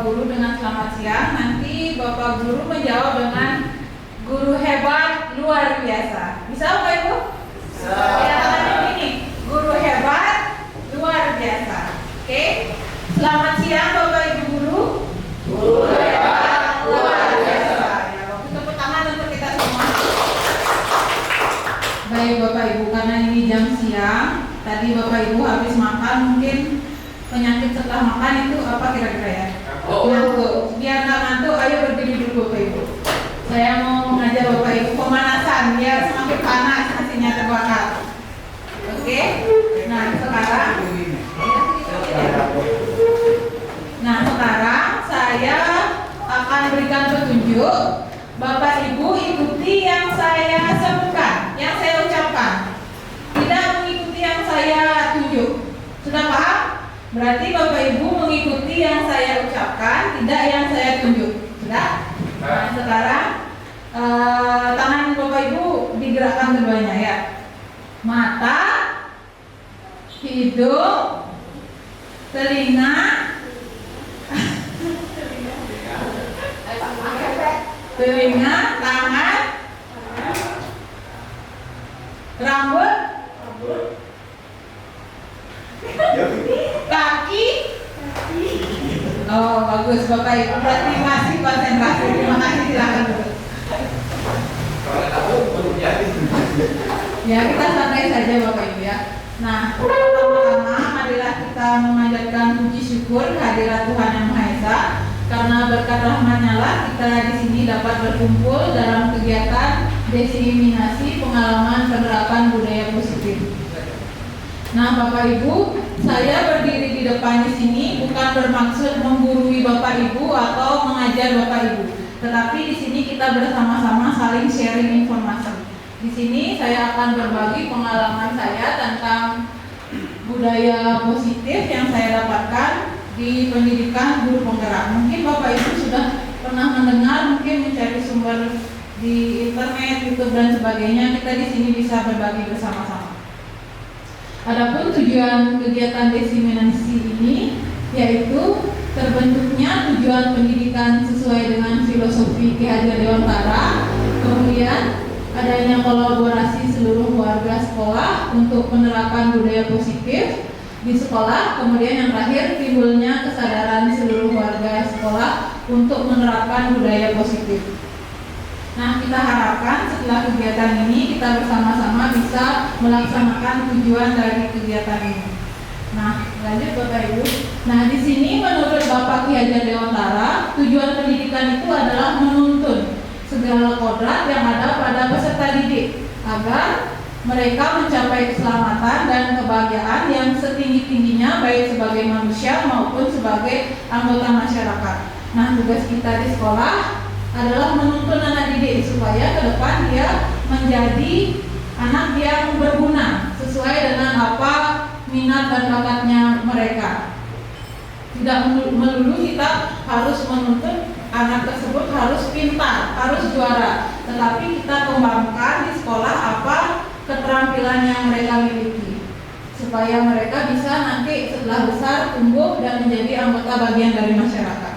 Guru dengan selamat siang. Nanti Bapak Guru menjawab dengan guru hebat luar biasa. Bisa Bapak Ibu? Bisa. Ya, ini guru hebat luar biasa. Oke. Selamat siang Bapak Ibu Guru. Guru hebat luar biasa. Ya, waktu tepuk tangan untuk kita semua. Baik Bapak Ibu, karena ini jam siang, tadi Bapak Ibu habis makan, mungkin penyakit setelah makan itu apa kira-kira ya? Ngantuk. Biar nggak ngantuk, ayo berdiri dulu Bapak Ibu. Saya mau mengajar Bapak Ibu pemanasan biar semakin panas nasinya terbakar. Oke? Nah sekarang saya akan berikan petunjuk. Bapak Ibu ikuti yang saya sebutkan, yang saya ucapkan. Tidak mengikuti yang saya tunjuk. Sudah paham? Berarti Bapak Ibu mengikuti yang saya ucapkan, tidak yang saya tunjuk. Sudah? Nah, sekarang tangan Bapak Ibu digerakkan keduanya ya. Mata, hidung, telinga, tangan, rambut, kaki. Oh bagus Bapak Ibu, berarti masih konsentrasi. Terima kasih, silakan dulu. Ya kita santai saja Bapak Ibu ya. Nah pertama-tama marilah kita memanjatkan puji syukur kehadirat Tuhan Yang Maha Esa. Karena berkat rahmat-Nya lah kita di sini dapat berkumpul dalam kegiatan diseminasi pengalaman penerapan budaya positif. Nah, Bapak Ibu, saya berdiri di depan di sini bukan bermaksud menggurui Bapak Ibu atau mengajar Bapak Ibu, tetapi di sini kita bersama-sama saling sharing informasi. Di sini saya akan berbagi pengalaman saya tentang budaya positif yang saya dapatkan di pendidikan guru penggerak. Mungkin Bapak Ibu sudah pernah mendengar, mungkin mencari sumber di internet, YouTube dan sebagainya. Kita di sini bisa berbagi bersama-sama. Adapun tujuan kegiatan diseminasi ini yaitu terbentuknya tujuan pendidikan sesuai dengan filosofi Ki Hajar Dewantara, kemudian adanya kolaborasi seluruh warga sekolah untuk penerapan budaya positif di sekolah, kemudian yang terakhir timbulnya kesadaran seluruh warga sekolah untuk menerapkan budaya positif. Nah, kita harapkan setelah kegiatan ini kita bersama-sama bisa melaksanakan tujuan dari kegiatan ini. Nah, lanjut Bapak Ibu. Nah, di sini menurut Bapak Ki Hajar Dewantara, tujuan pendidikan itu adalah menuntun segala kodrat yang ada pada peserta didik agar mereka mencapai keselamatan dan kebahagiaan yang setinggi-tingginya baik sebagai manusia maupun sebagai anggota masyarakat. Nah, tugas kita di sekolah adalah menuntun anak didik supaya ke depan dia menjadi anak yang berguna sesuai dengan apa minat dan bakatnya mereka. Tidak melulu kita harus menuntut anak tersebut harus pintar, harus juara, tetapi kita kembangkan di sekolah apa keterampilan yang mereka miliki supaya mereka bisa nanti setelah besar tumbuh dan menjadi anggota bagian dari masyarakat.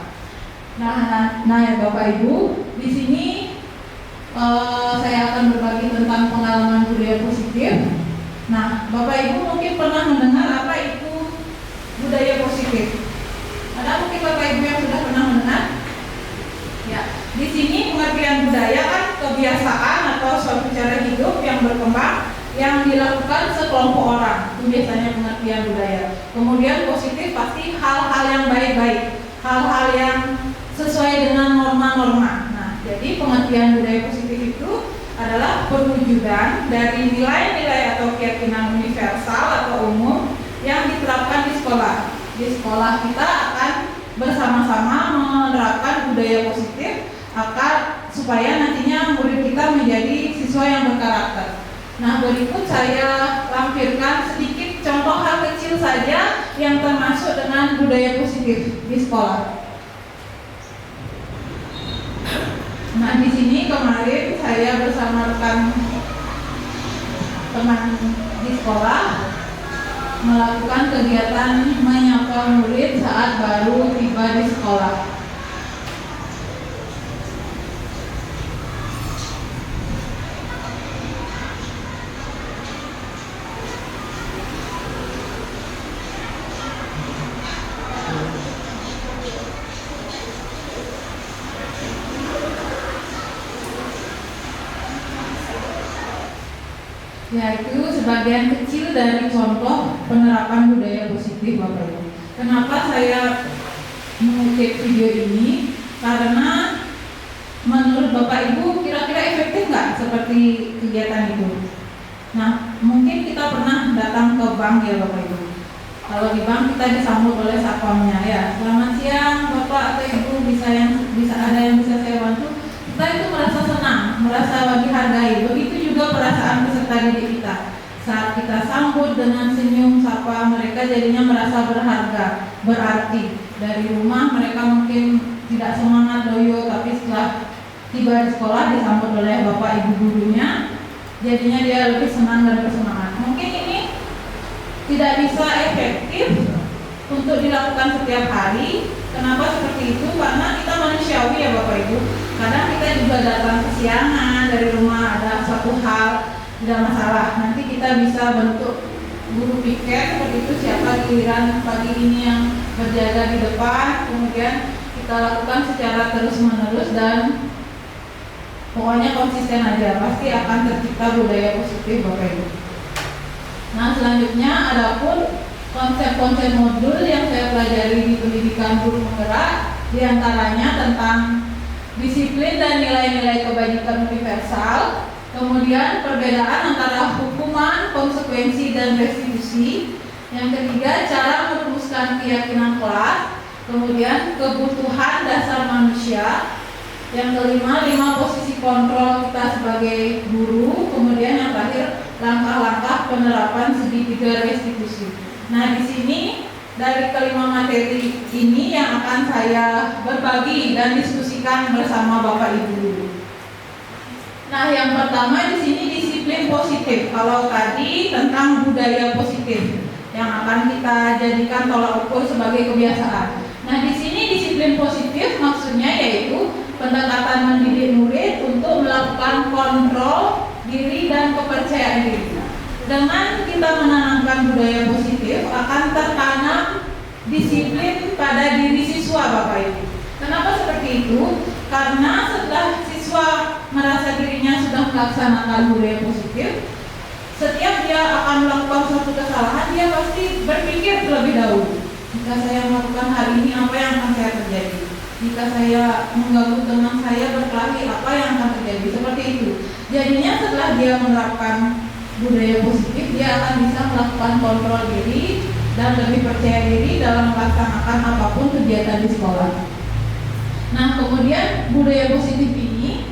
Nah ya Bapak Ibu, di sini saya akan berbagi tentang pengalaman budaya positif. Nah, Bapak Ibu mungkin pernah mendengar apa itu budaya positif? Ada mungkin Bapak Ibu yang sudah pernah mendengar? Ya, di sini pengertian budaya kan kebiasaan atau suatu cara hidup yang berkembang yang dilakukan sekelompok orang. Itu biasanya pengertian budaya. Kemudian positif pasti hal-hal yang baik-baik, hal-hal yang sesuai dengan norma-norma. Nah, jadi pengertian budaya positif itu adalah perwujudan dari nilai-nilai atau keyakinan universal atau umum yang diterapkan di sekolah. Di sekolah kita akan bersama-sama menerapkan budaya positif agar supaya nantinya murid kita menjadi siswa yang berkarakter. Nah, berikut saya lampirkan sedikit contoh hal kecil saja yang termasuk dengan budaya positif di sekolah. Nah, di sini kemarin saya bersama rekan teman di sekolah melakukan kegiatan menyapa murid saat baru tiba di sekolah. yaitu sebagian kecil dari contoh penerapan budaya positif Bapak Ibu. Kenapa saya mengutip video ini? Karena menurut Bapak Ibu kira-kira efektif nggak seperti kegiatan itu? Nah, mungkin kita pernah datang ke bank ya Bapak Ibu. Kalau di bank kita disambut oleh satpamnya, ya selamat siang Bapak atau Ibu, bisa ada yang bisa saya bantu. Kita itu merasa senang, merasa dihargai. Begitu juga perasaan peserta didik kita. Saat kita sambut dengan senyum sapa, mereka jadinya merasa berharga, berarti. Dari rumah mereka mungkin tidak semangat loyo, tapi setelah tiba di sekolah disambut oleh Bapak Ibu gurunya, jadinya dia lebih senang dan bersemangat. Mungkin ini tidak bisa efektif untuk dilakukan setiap hari. Kenapa seperti itu? Karena kita manusiawi ya Bapak Ibu. Kadang kita juga datang kesiangan dari rumah, ada suatu hal, tidak masalah. Nanti kita bisa bentuk guru piket seperti itu, siapa giliran pagi ini yang berjaga di depan, kemudian kita lakukan secara terus menerus dan pokoknya konsisten aja, pasti akan tercipta budaya positif Bapak Ibu. Nah, selanjutnya adapun konsep-konsep modul yang saya pelajari di pendidikan guru penggerak, diantaranya tentang disiplin dan nilai-nilai kebajikan universal, kemudian perbedaan antara hukuman, konsekuensi, dan restitusi, yang ketiga cara merumuskan keyakinan kelas, kemudian kebutuhan dasar manusia, yang kelima 5 posisi kontrol kita sebagai guru, kemudian yang terakhir langkah-langkah penerapan segitiga restitusi. Nah, di sini dari kelima materi ini yang akan saya berbagi dan diskusikan bersama Bapak Ibu. Nah, yang pertama di sini disiplin positif. Kalau tadi tentang budaya positif yang akan kita jadikan tolak ukur sebagai kebiasaan. Nah, di sini disiplin positif maksudnya yaitu pendekatan mendidik murid untuk melakukan kontrol diri dan kepercayaan diri. Dengan kita menanamkan budaya positif akan tertanam disiplin pada diri siswa Bapak Ibu. Kenapa seperti itu? Karena setelah siswa merasa dirinya sudah melaksanakan budaya positif, setiap dia akan melakukan suatu kesalahan, dia pasti berpikir terlebih dahulu. Jika saya melakukan hal ini, apa yang akan saya terjadi? Jika saya mengganggu teman saya berkelahi, apa yang akan terjadi? Seperti itu. Jadinya setelah dia menerapkan budaya positif, dia akan bisa melakukan kontrol diri dan lebih percaya diri dalam melaksanakan apapun kegiatan di sekolah. Nah, kemudian budaya positif ini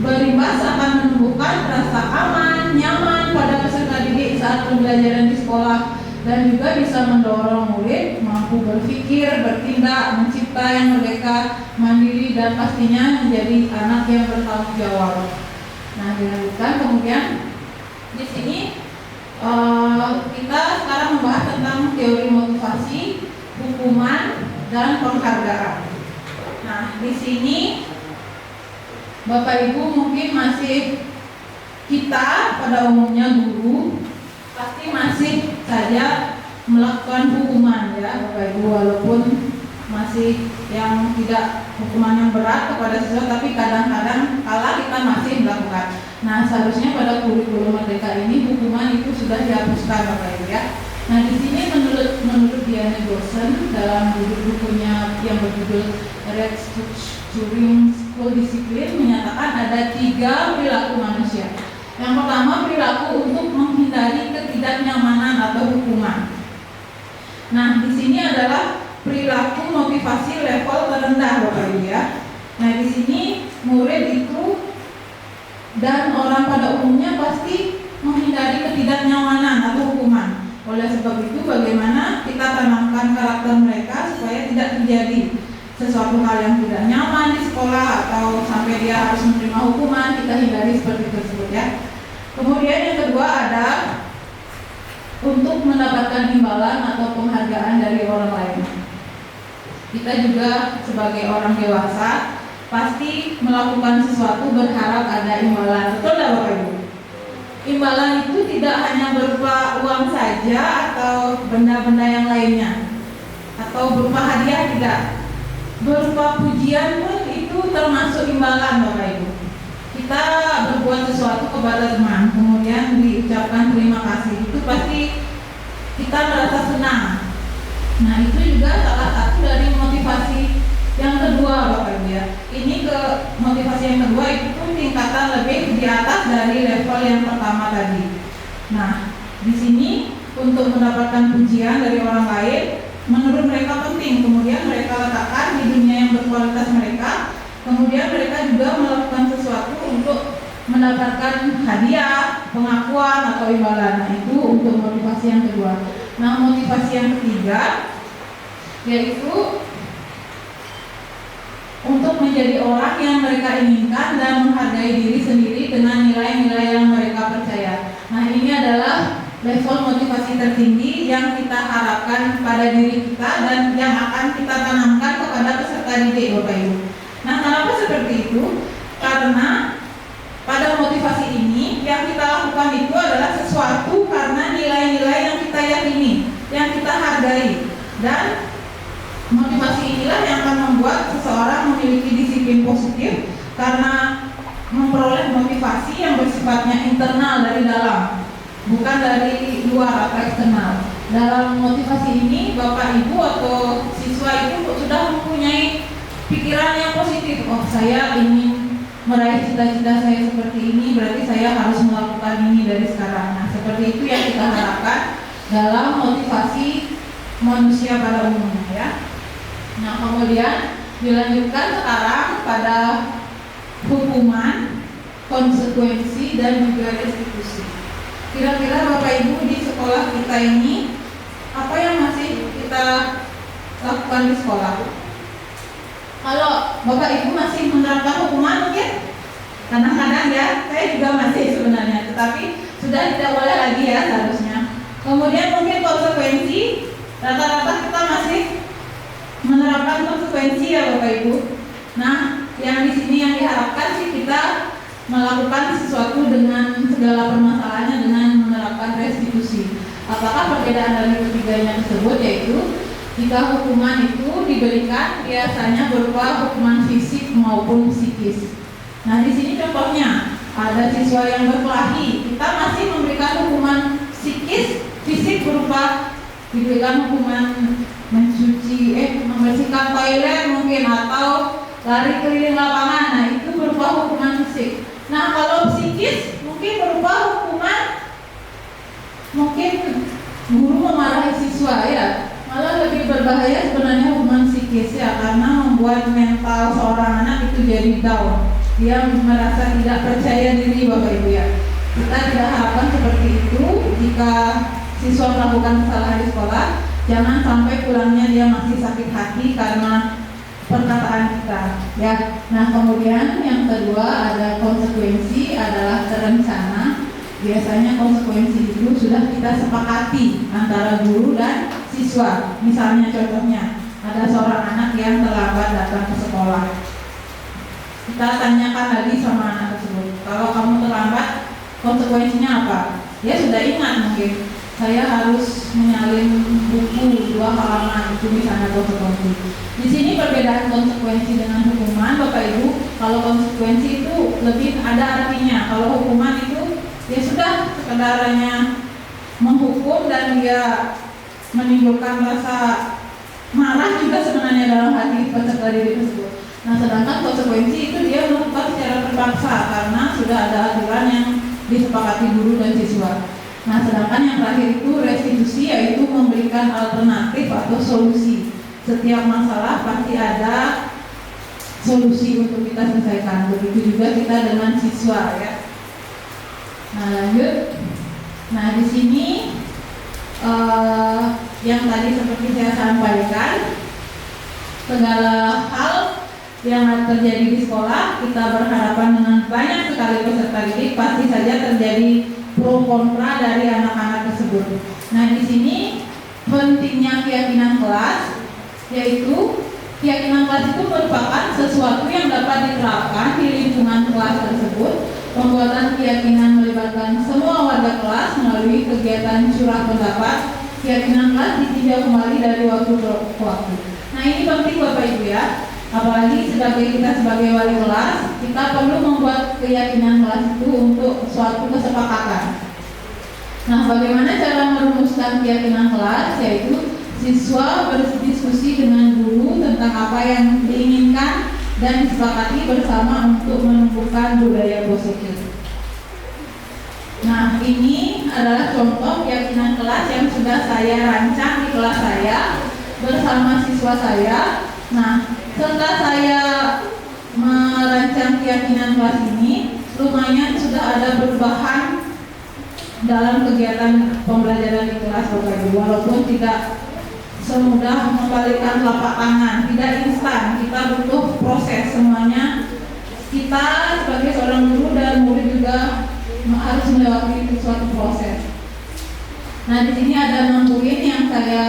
berimbas akan menumbuhkan rasa aman, nyaman pada peserta didik saat pembelajaran di sekolah, dan juga bisa mendorong murid mampu berpikir, bertindak, mencipta yang merdeka, mandiri, dan pastinya menjadi anak yang bertanggung jawab. Nah, dilanjutkan kemudian di sini kita sekarang membahas tentang teori motivasi, hukuman, dan penghargaan. Nah, di sini Bapak Ibu mungkin masih, kita pada umumnya guru pasti masih saja melakukan hukuman ya Bapak Ibu, walaupun masih yang tidak hukuman yang berat kepada siswa, tapi kadang-kadang kala kita masih melakukan. Nah, seharusnya pada kurikulum merdeka ini hukuman itu sudah dihapuskan Bapak Ibu ya. Nah, di sini menurut Diana Gorsen dalam bukunya yang berjudul Restructuring School Discipline menyatakan ada 3 perilaku manusia. Yang pertama, perilaku untuk menghindari ketidaknyamanan atau hukuman. Nah, di sini adalah perilaku motivasi level terendah Bapak Ibu ya. Nah, di sini murid itu dan orang pada umumnya pasti menghindari ketidaknyamanan atau hukuman. Oleh sebab itu, bagaimana kita tanamkan karakter mereka supaya tidak terjadi sesuatu hal yang tidak nyaman di sekolah atau sampai dia harus menerima hukuman, kita hindari seperti tersebut ya. Kemudian yang kedua ada untuk mendapatkan imbalan atau penghargaan dari orang lain. Kita juga sebagai orang dewasa pasti melakukan sesuatu berharap ada imbalan. Betul tidak Bapak Ibu? Imbalan itu tidak hanya berupa uang saja atau benda-benda yang lainnya, atau berupa hadiah, tidak. Berupa pujian pun itu termasuk imbalan Bapak Ibu. kita berbuat sesuatu kepada teman, kemudian diucapkan terima kasih, itu pasti kita merasa senang. Nah, itu juga salah satu dari motivasi yang kedua, Bapak Ibu ya. Ini ke motivasi yang kedua itu pun tingkatan lebih di atas dari level yang pertama tadi. Nah, di sini untuk mendapatkan pujian dari orang lain menurut mereka penting, kemudian mereka letakkan di dunia yang berkualitas mereka, kemudian mereka juga melakukan sesuatu untuk mendapatkan hadiah, pengakuan atau imbalan. Nah, itu untuk motivasi yang kedua. Nah, motivasi yang ketiga yaitu untuk menjadi orang yang mereka inginkan dan menghargai diri sendiri dengan nilai-nilai yang mereka percaya. Nah, ini adalah level motivasi tertinggi yang kita harapkan pada diri kita dan yang akan kita tanamkan kepada peserta didik, Bapak Ibu. Nah, kenapa seperti itu? Karena pada motivasi ini yang kita lakukan itu adalah sesuatu karena nilai-nilai yang kita yakini, yang kita hargai, dan motivasi inilah yang akan membuat seseorang memiliki disiplin positif karena memperoleh motivasi yang bersifatnya internal dari dalam, bukan dari luar atau eksternal. Dalam motivasi ini Bapak Ibu atau siswa itu sudah mempunyai pikiran yang positif. Oh, saya ingin meraih cita-cita saya seperti ini, berarti saya harus melakukan ini dari sekarang. Nah, seperti itu yang kita harapkan dalam motivasi manusia pada umumnya ya. Nah, kemudian dilanjutkan sekarang pada hukuman, konsekuensi, dan juga restitusi. Kira-kira Bapak Ibu di sekolah kita ini apa yang masih kita lakukan di sekolah? Kalau Bapak Ibu masih menerapkan hukuman mungkin? Kadang-kadang ya, saya juga masih sebenarnya, tetapi sudah tidak boleh lagi ya seharusnya. Kemudian mungkin konsekuensi, rata-rata kita masih menerapkan konsekuensi ya Bapak Ibu. Nah, yang di sini yang diharapkan sih kita melakukan sesuatu dengan segala permasalahannya dengan menerapkan restitusi. Apakah perbedaan dari ketiganya tersebut? Yaitu jika hukuman itu diberikan biasanya berupa hukuman fisik maupun psikis. Nah, di sini contohnya ada siswa yang berkelahi, kita masih memberikan hukuman psikis, fisik berupa diberikan hukuman membersihkan toilet mungkin atau lari keliling lapangan. Nah, itu berupa hukuman fisik. Nah, kalau psikis mungkin berupa hukuman, mungkin guru memarahi siswa ya. Malah lebih berbahaya sebenarnya hukuman psikis ya, karena membuat mental seorang anak itu jadi down. Dia merasa tidak percaya diri Bapak Ibu ya. Kita tidak harapkan seperti itu. Jika siswa melakukan kesalahan di sekolah, jangan sampai pulangnya dia masih sakit hati karena perkataan kita ya. Nah, kemudian yang kedua ada konsekuensi, adalah terencana. Biasanya konsekuensi itu sudah kita sepakati antara guru dan siswa. Misalnya contohnya ada seorang anak yang terlambat datang ke sekolah. Kita tanyakan lagi sama anak tersebut, kalau kamu terlambat konsekuensinya apa? Dia sudah ingat mungkin, saya harus menyalin buku 2 halaman, itu misalnya konsekuensi. Di sini perbedaan konsekuensi dengan hukuman, Bapak Ibu. Kalau konsekuensi itu lebih ada artinya. Kalau hukuman itu ya sudah sekedarnya menghukum dan dia menimbulkan rasa marah juga sebenarnya dalam hati peserta didik tersebut. Nah, sedangkan konsekuensi itu dia melakukan secara terpaksa karena sudah ada aturan yang disepakati guru dan siswa. Nah, sedangkan yang terakhir itu restitusi, yaitu memberikan alternatif atau solusi. Setiap masalah pasti ada solusi untuk kita selesaikan. Begitu juga kita dengan siswa ya. Nah, lanjut. Nah, di sini yang tadi seperti saya sampaikan, segala hal yang terjadi di sekolah kita berhadapan dengan banyak sekali peserta didik, pasti saja terjadi pro kontra dari anak-anak tersebut. Nah, di sini pentingnya keyakinan kelas, yaitu keyakinan kelas itu merupakan sesuatu yang dapat diterapkan di lingkungan kelas tersebut. Pembuatan keyakinan melibatkan semua warga kelas melalui kegiatan curah pendapat. Keyakinan kelas ditinjau kembali dari waktu ke waktu. Nah, ini penting Bapak Ibu ya. Apalagi kita sebagai wali kelas, kita perlu membuat keyakinan kelas itu untuk suatu kesepakatan. Nah, bagaimana cara merumuskan keyakinan kelas? Yaitu siswa berdiskusi dengan guru tentang apa yang diinginkan dan disepakati bersama untuk menumbuhkan budaya positif. Nah, ini adalah contoh keyakinan kelas yang sudah saya rancang di kelas saya bersama siswa saya. Nah, setelah saya merancang keyakinan kelas ini, lumayan sudah ada perubahan dalam kegiatan pembelajaran di kelas Bapak Ibu. Walaupun tidak semudah membalikkan telapak tangan, tidak instan, kita butuh proses semuanya. Kita sebagai seorang guru dan murid juga harus melewati suatu proses. Nah, di sini ada 6 poin yang saya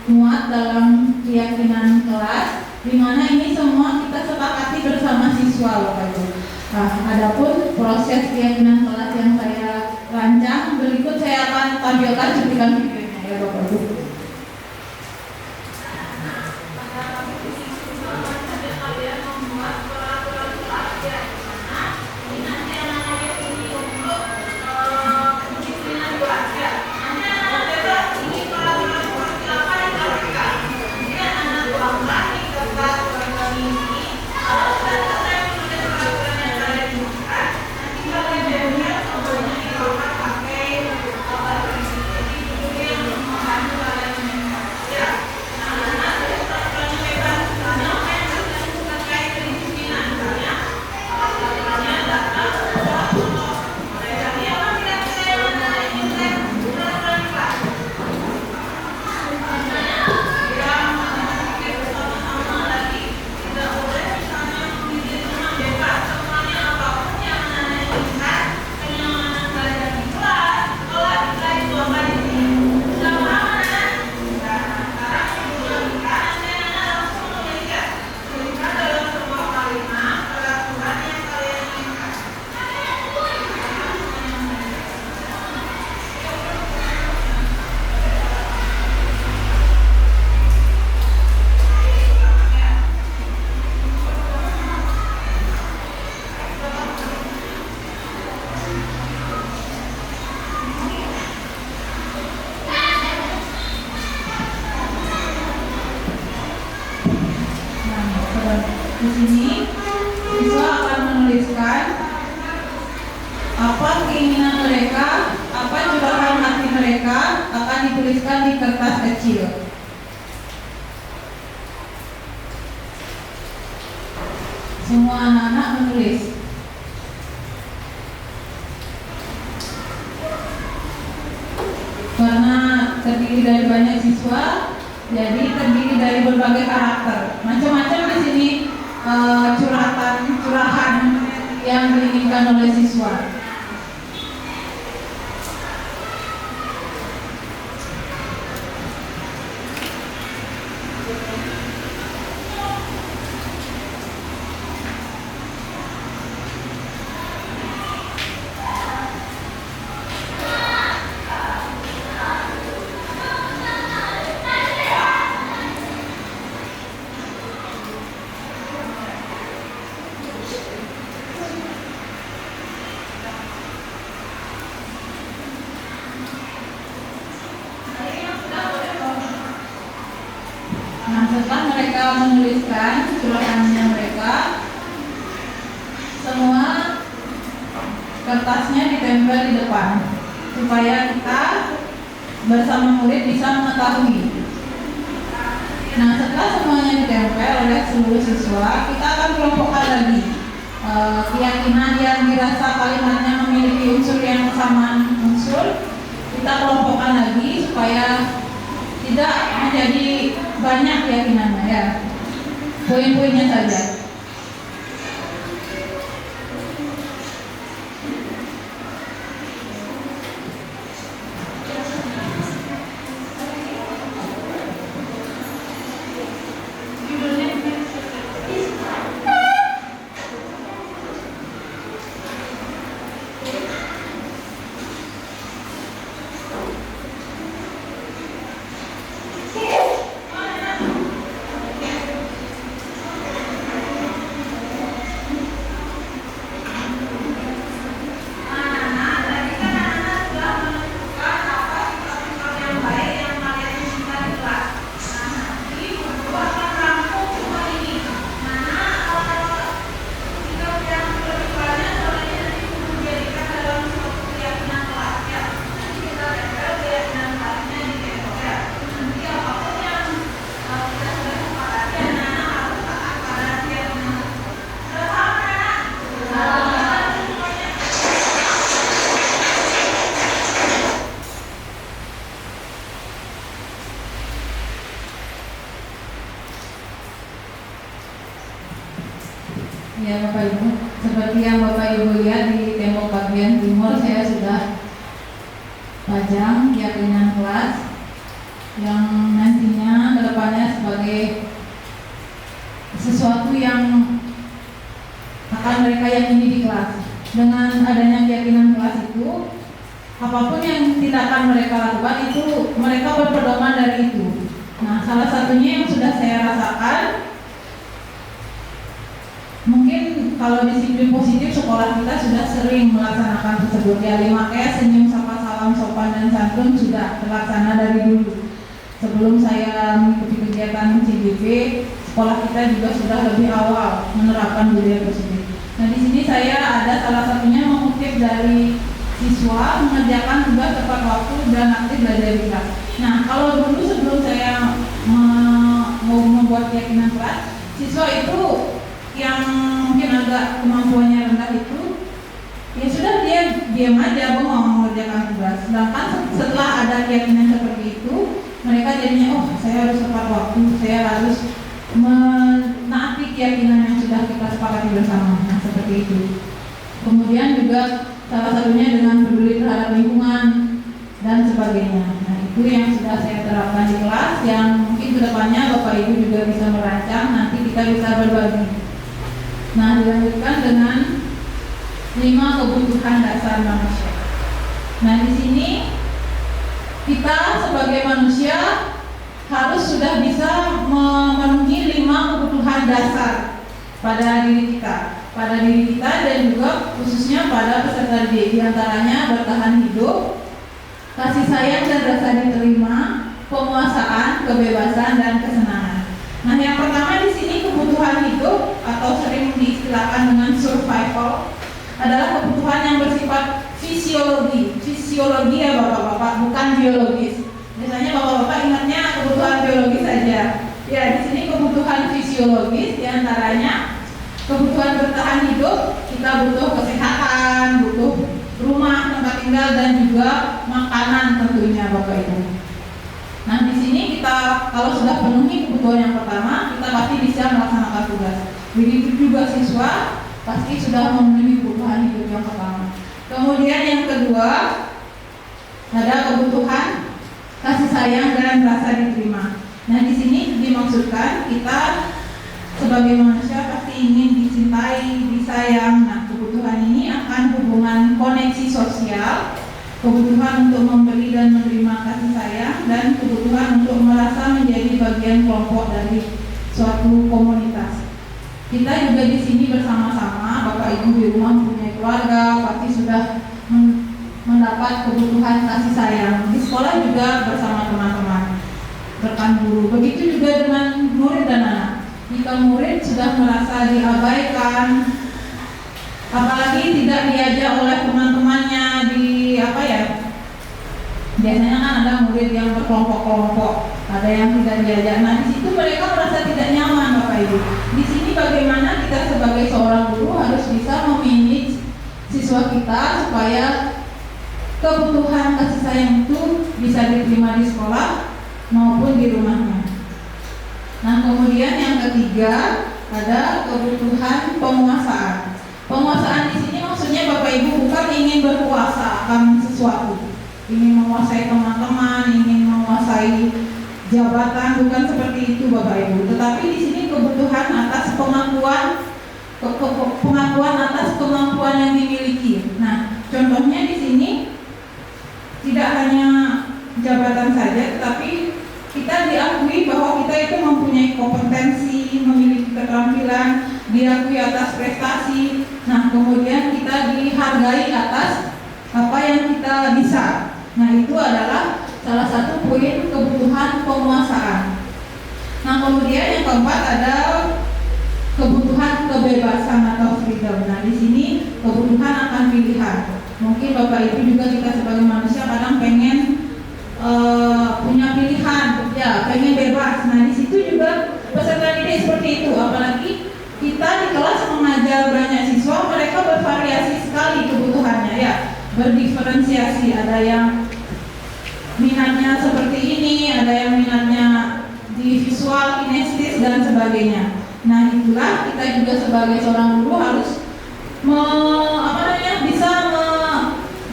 muat dalam keyakinan kelas, di mana ini semua kita sepakati bersama siswa, Bapak Ibu. Nah, adapun proses keyakinan kelas yang saya rancang berikut, saya akan tampilkan cuplikan videonya ya Bapak Ibu. Di sini siswa akan menuliskan apa keinginan mereka, apa curahan hati mereka, akan dituliskan di kertas kecil. Semua anak-anak menulis. Karena terdiri dari banyak siswa, jadi terdiri dari berbagai karakter. Macam-macam di sini curahan yang diinginkan oleh siswa. Setelah mereka menuliskan curahannya mereka, semua kertasnya ditempel di depan supaya kita bersama murid bisa mengetahui. Nah, setelah semuanya ditempel oleh seluruh siswa, kita akan kelompokkan lagi keyakinan yang dirasa kalimatnya memiliki unsur yang kesamaan unsur. Kita kelompokkan lagi supaya tidak menjadi banyak keyakinannya ya, poin-poinnya saja. Ya Bapak Ibu, seperti yang Bapak Ibu lihat di tembok bagian timur, saya sudah pajang keyakinan kelas yang nantinya kedepannya sebagai sesuatu yang akan mereka yakini di kelas. Dengan adanya keyakinan kelas itu, apapun yang tindakan mereka lakukan itu mereka berpedoman dari itu. Nah, salah satunya yang sudah saya rasakan, mungkin kalau disiplin positif sekolah kita sudah sering melaksanakan tersebut. Ya, 5S, senyum, sapa, salam, sopan dan santun sudah terlaksana dari dulu. Sebelum saya mengikuti kegiatan CGV, sekolah kita juga sudah lebih awal menerapkan budaya positif. Nah, di sini saya ada salah satunya mengutip dari siswa mengerjakan tugas tepat waktu dan aktif belajar di kelas. Nah, kalau dulu sebelum saya mau membuat keyakinan kelas, siswa itu yang mungkin agak kemampuannya rendah itu, ya sudah dia diam aja, mau mengerjakan tugas. Sedangkan setelah ada keyakinan seperti itu, mereka jadinya, oh saya harus tepat waktu, saya harus menaati keyakinan yang sudah kita sepakati bersama. Nah, seperti itu. Kemudian juga salah satunya dengan peduli terhadap lingkungan dan sebagainya. Nah, itu yang sudah saya terapkan di kelas, yang mungkin kedepannya Bapak Ibu juga bisa merancang, nanti kita bisa berbagi. Nah, dilanjutkan dengan 5 kebutuhan dasar manusia. Nah, di sini kita sebagai manusia harus sudah bisa memenuhi 5 kebutuhan dasar pada diri kita dan juga khususnya pada peserta didik. Di antaranya bertahan hidup, kasih sayang dan rasa diterima, penguasaan, kebebasan dan kesenangan. Nah, yang pertama di sini kebutuhan hidup atau sering diistilahkan dengan survival adalah kebutuhan yang bersifat fisiologi ya Bapak-bapak, bukan biologis. Biasanya Bapak-bapak ingatnya kebutuhan biologis saja. Ya, di sini kebutuhan fisiologis, diantaranya kebutuhan bertahan hidup, kita butuh kesehatan, butuh rumah, tempat tinggal dan juga makanan tentunya Bapak Ibu. Nah, di sini kita kalau sudah penuhi kebutuhan yang pertama, kita pasti bisa melaksanakan tugas. Begitu juga siswa pasti sudah memenuhi kebutuhan hidup yang pertama. Kemudian yang kedua ada kebutuhan kasih sayang dan rasa diterima. Nah, di sini dimaksudkan kita sebagai manusia pasti ingin dicintai, disayang. Nah, kebutuhan ini akan hubungan koneksi sosial, kebutuhan untuk memberi dan menerima kasih sayang, dan kebutuhan untuk merasa menjadi bagian kelompok dari suatu komunitas. Kita juga di sini bersama-sama, Bapak Ibu di rumah punya keluarga, pasti sudah mendapat kebutuhan kasih sayang. Di sekolah juga bersama teman-teman, rekan guru. Begitu juga dengan murid dan anak. Jika murid sudah merasa diabaikan, apalagi tidak diajak oleh teman-temannya biasanya kan ada murid yang berkelompok-kelompok, ada yang tidak diajak. Nah, di situ mereka merasa tidak nyaman Bapak Ibu. Di sini bagaimana kita sebagai seorang guru harus bisa memanage siswa kita supaya kebutuhan kasih sayang itu bisa diterima di sekolah maupun di rumahnya. Nah, kemudian yang ketiga ada kebutuhan penguasaan. Penguasaan di sini maksudnya Bapak Ibu bukan ingin berkuasa akan sesuatu, ingin menguasai teman-teman, ingin menguasai jabatan, bukan seperti itu Bapak Ibu. Tetapi di sini kebutuhan atas pengakuan atas kemampuan yang dimiliki. Nah, contohnya di sini tidak hanya jabatan saja, tetapi kita diakui bahwa kita itu mempunyai kompetensi, memiliki keterampilan, diakui atas prestasi. Nah, kemudian kita dihargai atas apa yang kita bisa. Nah, itu adalah salah satu poin kebutuhan penguasaan. Nah, kemudian yang keempat ada kebutuhan kebebasan atau freedom. Nah, di sini kebutuhan akan pilihan. Mungkin Bapak Ibu juga kita sebagai manusia kadang pengen punya pilihan, ya pengen bebas. Nah, di situ juga peserta didik seperti itu. Apalagi kita di kelas mengajar banyak siswa, mereka bervariasi sekali kebutuhannya, ya berdiferensiasi. Ada yang minatnya seperti ini, ada yang minatnya di visual, kinestesis dan sebagainya. Nah itulah kita juga sebagai seorang guru harus bisa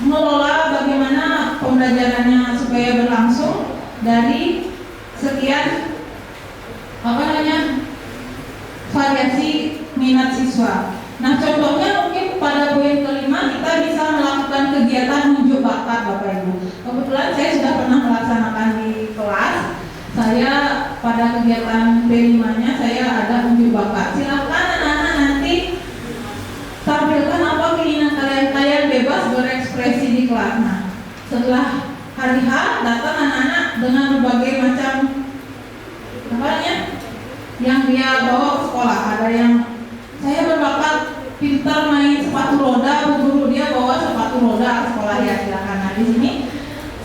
mengelola bagaimana pembelajarannya supaya berlangsung dari sekian variasi minat siswa. Nah contohnya mungkin pada poin kelima kita bisa melakukan kegiatan unjuk bakat Bapak Ibu. Kebetulan saya sudah pernah melaksanakan di kelas. Saya pada kegiatan B5-nya saya ada unjuk bakat. Silakan anak-anak nanti tampilkan apa keinginan kalian bebas berekspresi di kelas. Nah setelah hari H datang anak-anak dengan berbagai macam yang dia bawa ke sekolah. Ada yang saya berbakat pintar main sepatu roda, bu guru dia bawa sepatu roda ke sekolah, ya silakan. Nah di sini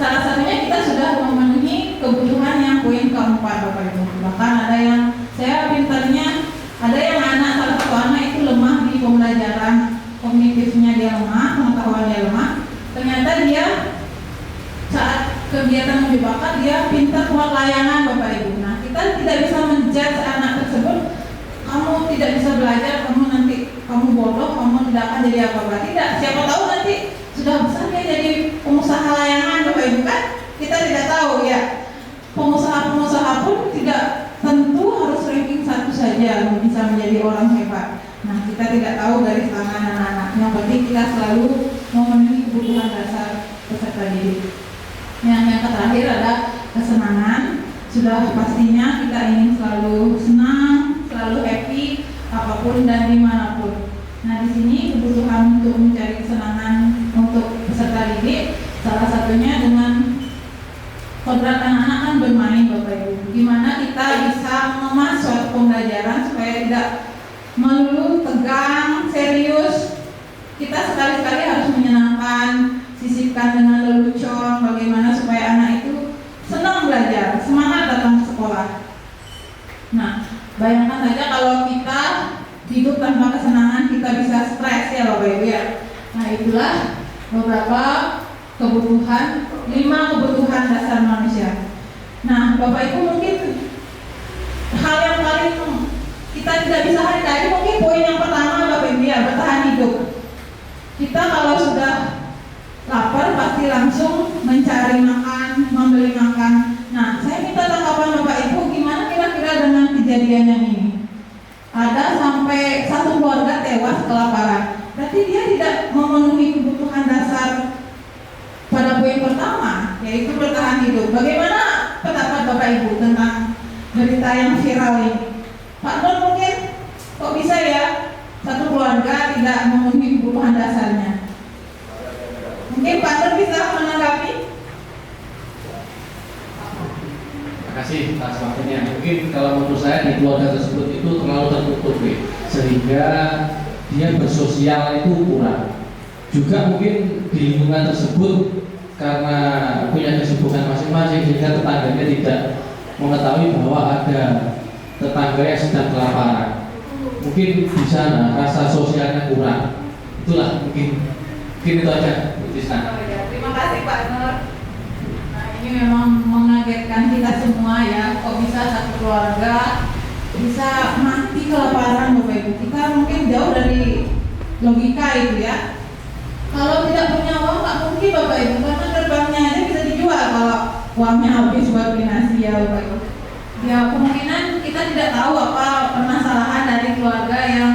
salah satunya kita sudah memenuhi kebutuhan yang poin keempat Bapak Ibu. Bahkan ada yang saya pintarnya, ada yang salah satu anak itu lemah di pembelajaran, kognitifnya dia lemah, pengetahuan dia lemah. Ternyata dia saat kegiatan unjuk bakat dia pintar buat layangan Bapak Ibu. Nah kita tidak bisa menjudge anak tersebut, kamu tidak bisa belajar, kamu bodoh, kamu tidak akan jadi apa-apa. Tidak, siapa tahu nanti sudah besar dia jadi pengusaha layangan Bapak Ibu kan? Kita tidak tahu ya. Pengusaha-pengusaha pun tidak tentu harus ranking 1 saja bisa menjadi orang hebat. Nah kita tidak tahu garis tangan anak-anak. Yang penting kita selalu memenuhi kebutuhan dasar peserta didik. Yang terakhir ada kesenangan. Sudah pastinya kita ingin selalu senang, selalu happy apapun dan dimanapun. Nah di sini kebutuhan untuk mencari kesenangan untuk peserta didik salah satunya dengan kodrat anak-anak kan bermain Bapak Ibu. Gimana kita bisa mengemas suatu pembelajaran supaya tidak melulu tegang, serius. Kita sekali-kali harus menyenangkan, sisipkan dengan lelucon, bagaimana supaya anak itu senang belajar, semangat datang ke sekolah. Nah, bayangkan saja kalau kita hidup tanpa kesenangan, kita bisa stres ya Bapak Ibu ya. Nah, itulah beberapa kebutuhan, 5 kebutuhan dasar manusia. Nah, Bapak Ibu mungkin hal yang paling kita tidak bisa hari-hari mungkin poin yang pertama Bapak Ibu ya, bertahan hidup. Kita kalau sudah lapar pasti langsung mencari makan, membeli makan. Nah, saya minta tanggapan Bapak Ibu gimana kira-kira dengan kejadian yang ini. Ada sampai 1 keluarga tewas kelaparan. Berarti dia tidak memenuhi kebutuhan dasar pada poin pertama, yaitu bertahan hidup. Bagaimana pendapat Bapak Ibu tentang berita yang viral ini? Pak Nur mungkin kok bisa ya 1 keluarga tidak memenuhi kebutuhan dasarnya? Mungkin Pak Nur bisa menanggapi? Terima kasih atas waktunya. Mungkin kalau menurut saya di keluarga tersebut itu terlalu tertutup, sehingga dia bersosial itu kurang. Juga mungkin di lingkungan tersebut karena punya kesibukan masing-masing sehingga tetangganya tidak mengetahui bahwa ada tetangga yang sedang kelaparan. Mungkin di sana rasa sosialnya kurang. Itulah mungkin itu aja. Terima kasih Pak Nur. Nah ini memang mengagetkan kita semua ya. Kok bisa 1 keluarga bisa mati kelaparan Bapak Ibu. Kita mungkin jauh dari logika itu ya. Kalau tidak punya uang nggak mungkin Bapak Ibu, karena gerbangnya aja bisa dijual kalau uangnya habis buat beli nasi ya Bapak Ibu. Ya kemungkinan kita tidak tahu apa permasalahan dari keluarga yang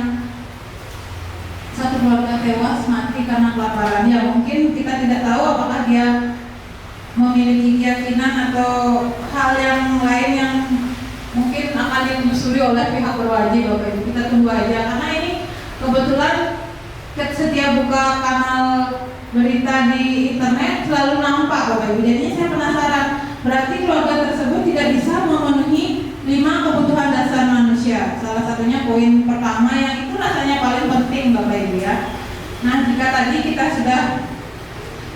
1 keluarga tewas mati karena kelaparan. Ya mungkin kita tidak tahu apakah dia memiliki keyakinan atau hal yang lain yang mungkin akan ditelusuri oleh pihak berwajib Bapak Ibu. Kita tunggu aja karena ini kebetulan setiap buka kanal berita di internet selalu nampak Bapak Ibu. Jadinya saya penasaran, berarti keluarga tersebut tidak bisa memenuhi 5 kebutuhan dasar manusia. Salah satunya poin pertama yang itu rasanya paling penting Bapak Ibu ya. Nah jika tadi kita sudah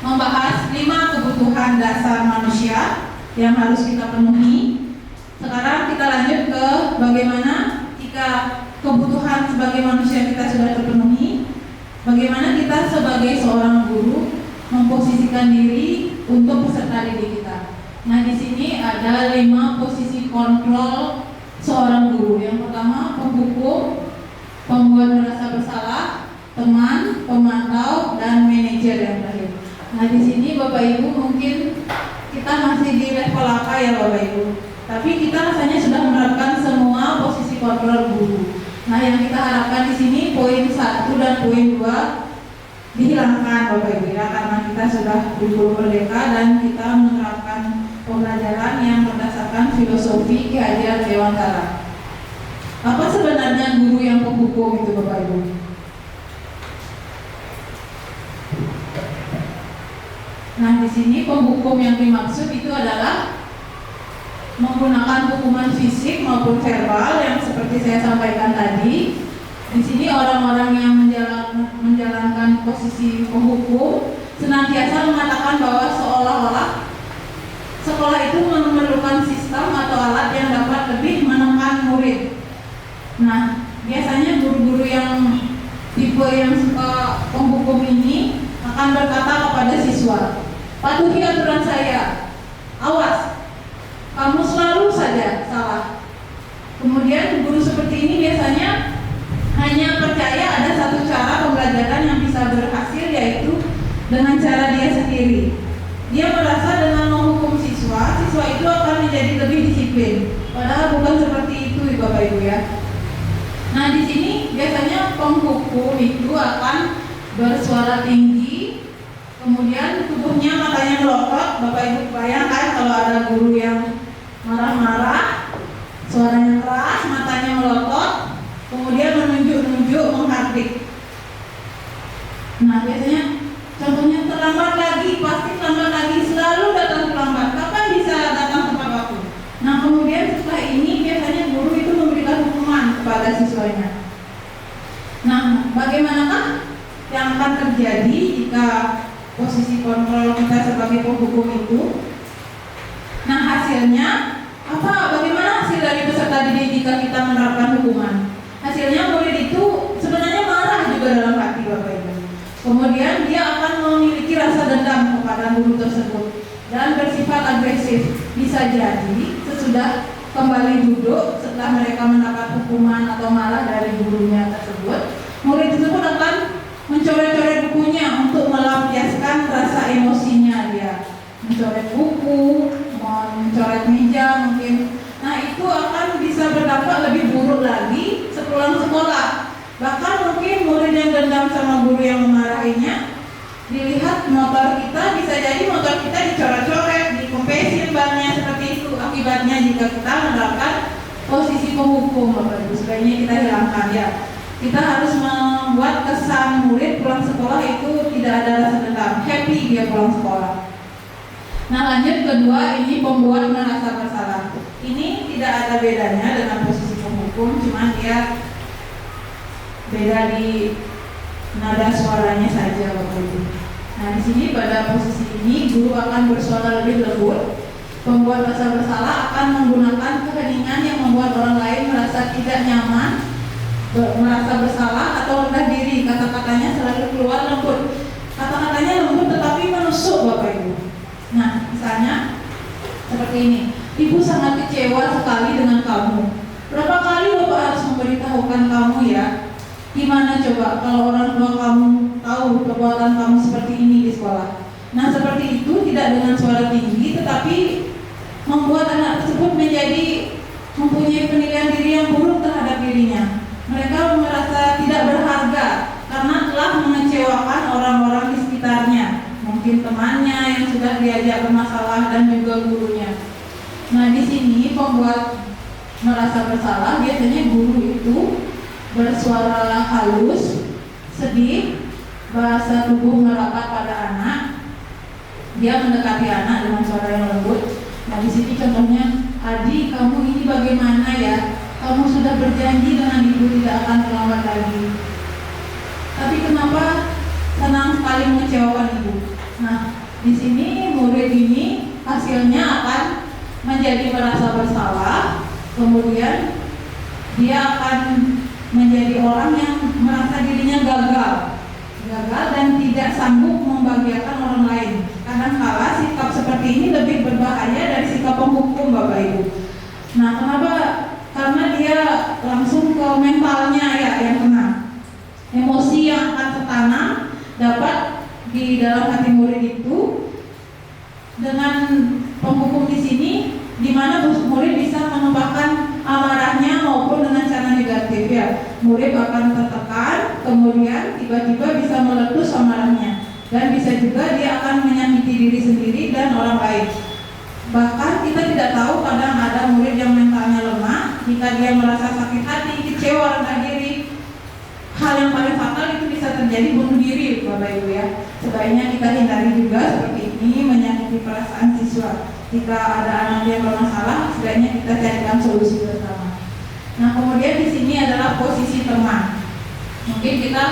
membahas 5 kebutuhan dasar manusia yang harus kita penuhi, sekarang kita lanjut ke bagaimana jika kebutuhan sebagai manusia kita sudah terpenuhi, bagaimana kita sebagai seorang guru memposisikan diri untuk peserta didik kita. Nah di sini ada 5 posisi kontrol seorang guru. Yang pertama penghukum, pembuat merasa bersalah, teman, pemantau, dan manajer yang terakhir. Nah, di sini Bapak Ibu mungkin kita masih di level apa ya Bapak Ibu? Tapi kita rasanya sudah menerapkan semua posisi kontrol guru. Nah, yang kita harapkan di sini poin 1 dan poin 2 dihilangkan Bapak Ibu ya, karena kita sudah di guru merdeka dan kita menerapkan pembelajaran yang berdasarkan filosofi Ki Hajar Dewantara. Apa sebenarnya guru yang penghukum itu Bapak Ibu? Nah, di sini penghukum yang dimaksud itu adalah menggunakan hukuman fisik maupun verbal yang seperti saya sampaikan tadi. Di sini orang-orang yang menjalankan posisi penghukum senantiasa mengatakan bahwa seolah-olah sekolah itu memerlukan sistem atau alat yang dapat lebih menekan murid. Nah, biasanya guru-guru yang tipe yang suka penghukum ini akan berkata kepada siswa, patuhi aturan saya, awas, kamu selalu saja salah. Kemudian guru seperti ini biasanya hanya percaya ada satu cara pembelajaran yang bisa berhasil, yaitu dengan cara dia sendiri. Dia merasa dengan menghukum siswa, siswa itu akan menjadi lebih disiplin. Padahal bukan seperti itu Bapak Ibu ya. Nah, di sini biasanya penghukum itu akan bersuara tinggi, kemudian tubuhnya matanya melotot. Bapak Ibu bayangkan kalau ada guru yang marah-marah, suaranya keras, matanya melotot, kemudian menunjuk-nunjuk, menghardik. Nah, biasanya contohnya terlambat lagi, pasti terlambat lagi, selalu datang terlambat. Kapan bisa datang tepat waktu? Nah, kemudian setelah ini biasanya guru itu memberikan hukuman kepada siswanya. Nah, bagaimanakah yang akan terjadi jika posisi kontrol kita sebagai penghukum itu? Nah, hasilnya apa? Bagaimana hasil dari peserta didik jika kita menerapkan hukuman? Hasilnya murid itu sebenarnya marah juga dalam hati Bapak Ibu. Kemudian dia akan memiliki rasa dendam kepada guru tersebut dan bersifat agresif. Bisa jadi sesudah kembali duduk setelah mereka mendapat hukuman atau marah dari gurunya tersebut, murid tersebut akan mencoret-coret bukunya untuk melampiaskan rasa emosinya dia. Mencoret buku, mencoret meja mungkin. Nah, itu akan bisa berdampak lebih buruk lagi sepulang sekolah. Bahkan mungkin murid yang dendam sama guru yang memarahinya, dilihat motor kita, bisa jadi motor kita dicoret-coret, dikempesin bannya seperti itu. Akibatnya jika kita menerapkan posisi penghukum Bapak Ibu, sebaiknya kita hilangkan ya. Kita harus membuat kesan murid pulang sekolah itu tidak ada rasa dendam, happy dia pulang sekolah. Nah, lanjut kedua, ini pembuat merasa bersalah. Ini tidak ada bedanya dengan posisi penghukum, cuman dia beda di nada suaranya saja Bapak Ibu. Nah, di sini pada posisi ini guru akan bersuara lebih lembut. Pembuat rasa bersalah akan menggunakan keheningan yang membuat orang lain merasa tidak nyaman, merasa bersalah atau rendah diri. Kata-katanya selalu keluar lembut. Kata-katanya lembut tetapi menusuk Bapak Ibu. Nah, misalnya seperti ini. Ibu sangat kecewa sekali dengan kamu. Berapa kali Bapak harus memberitahukan kamu ya? Gimana coba kalau orang tua kamu tahu perbuatan kamu seperti ini di sekolah? Nah, seperti itu tidak dengan suara tinggi, tetapi membuat anak tersebut menjadi mempunyai penilaian diri yang buruk terhadap dirinya. Mereka merasa tidak berharga karena telah mengecewakan orang-orang di sekitarnya, mungkin temannya yang sudah diajak bermasalah dan juga gurunya. Nah, di sini pembuat merasa bersalah biasanya guru itu bersuara halus, sedih, bahasa tubuh merapat pada anak. Dia mendekati anak dengan suara yang lembut. Nah, di sini contohnya, adik, kamu ini bagaimana ya? Kamu sudah berjanji dengan ibu tidak akan terlambat lagi. Tapi kenapa senang sekali mengecewakan ibu? Nah, di sini murid ini hasilnya akan menjadi merasa bersalah, kemudian dia akan menjadi orang yang merasa dirinya gagal dan tidak sanggup membahagiakan orang lain. Kadang-kala sikap seperti ini lebih berbahaya dari sikap penghukum Bapak Ibu. Nah, kenapa? Karena dia langsung ke mentalnya ya yang kena. di dalam hati murid itu dengan penghukum di sini, di mana murid bisa menumpahkan amarahnya maupun dengan cara negatif ya. Murid akan tertekan, kemudian tiba-tiba bisa meletus amarahnya, dan bisa juga dia akan menyakiti diri sendiri dan orang lain. Bahkan kita tidak tahu, kadang ada murid yang mentalnya lemah, jika dia merasa sakit hati, kecewa, rendah diri, hal yang paling fatal itu bisa terjadi bunuh diri, Bapak Ibu ya. Sebaiknya kita hindari juga seperti ini, menyakiti perasaan siswa. Jika ada anak yang bermasalah, sebaiknya kita carikan solusi bersama. Nah, kemudian di sini adalah posisi teman. Mungkin kita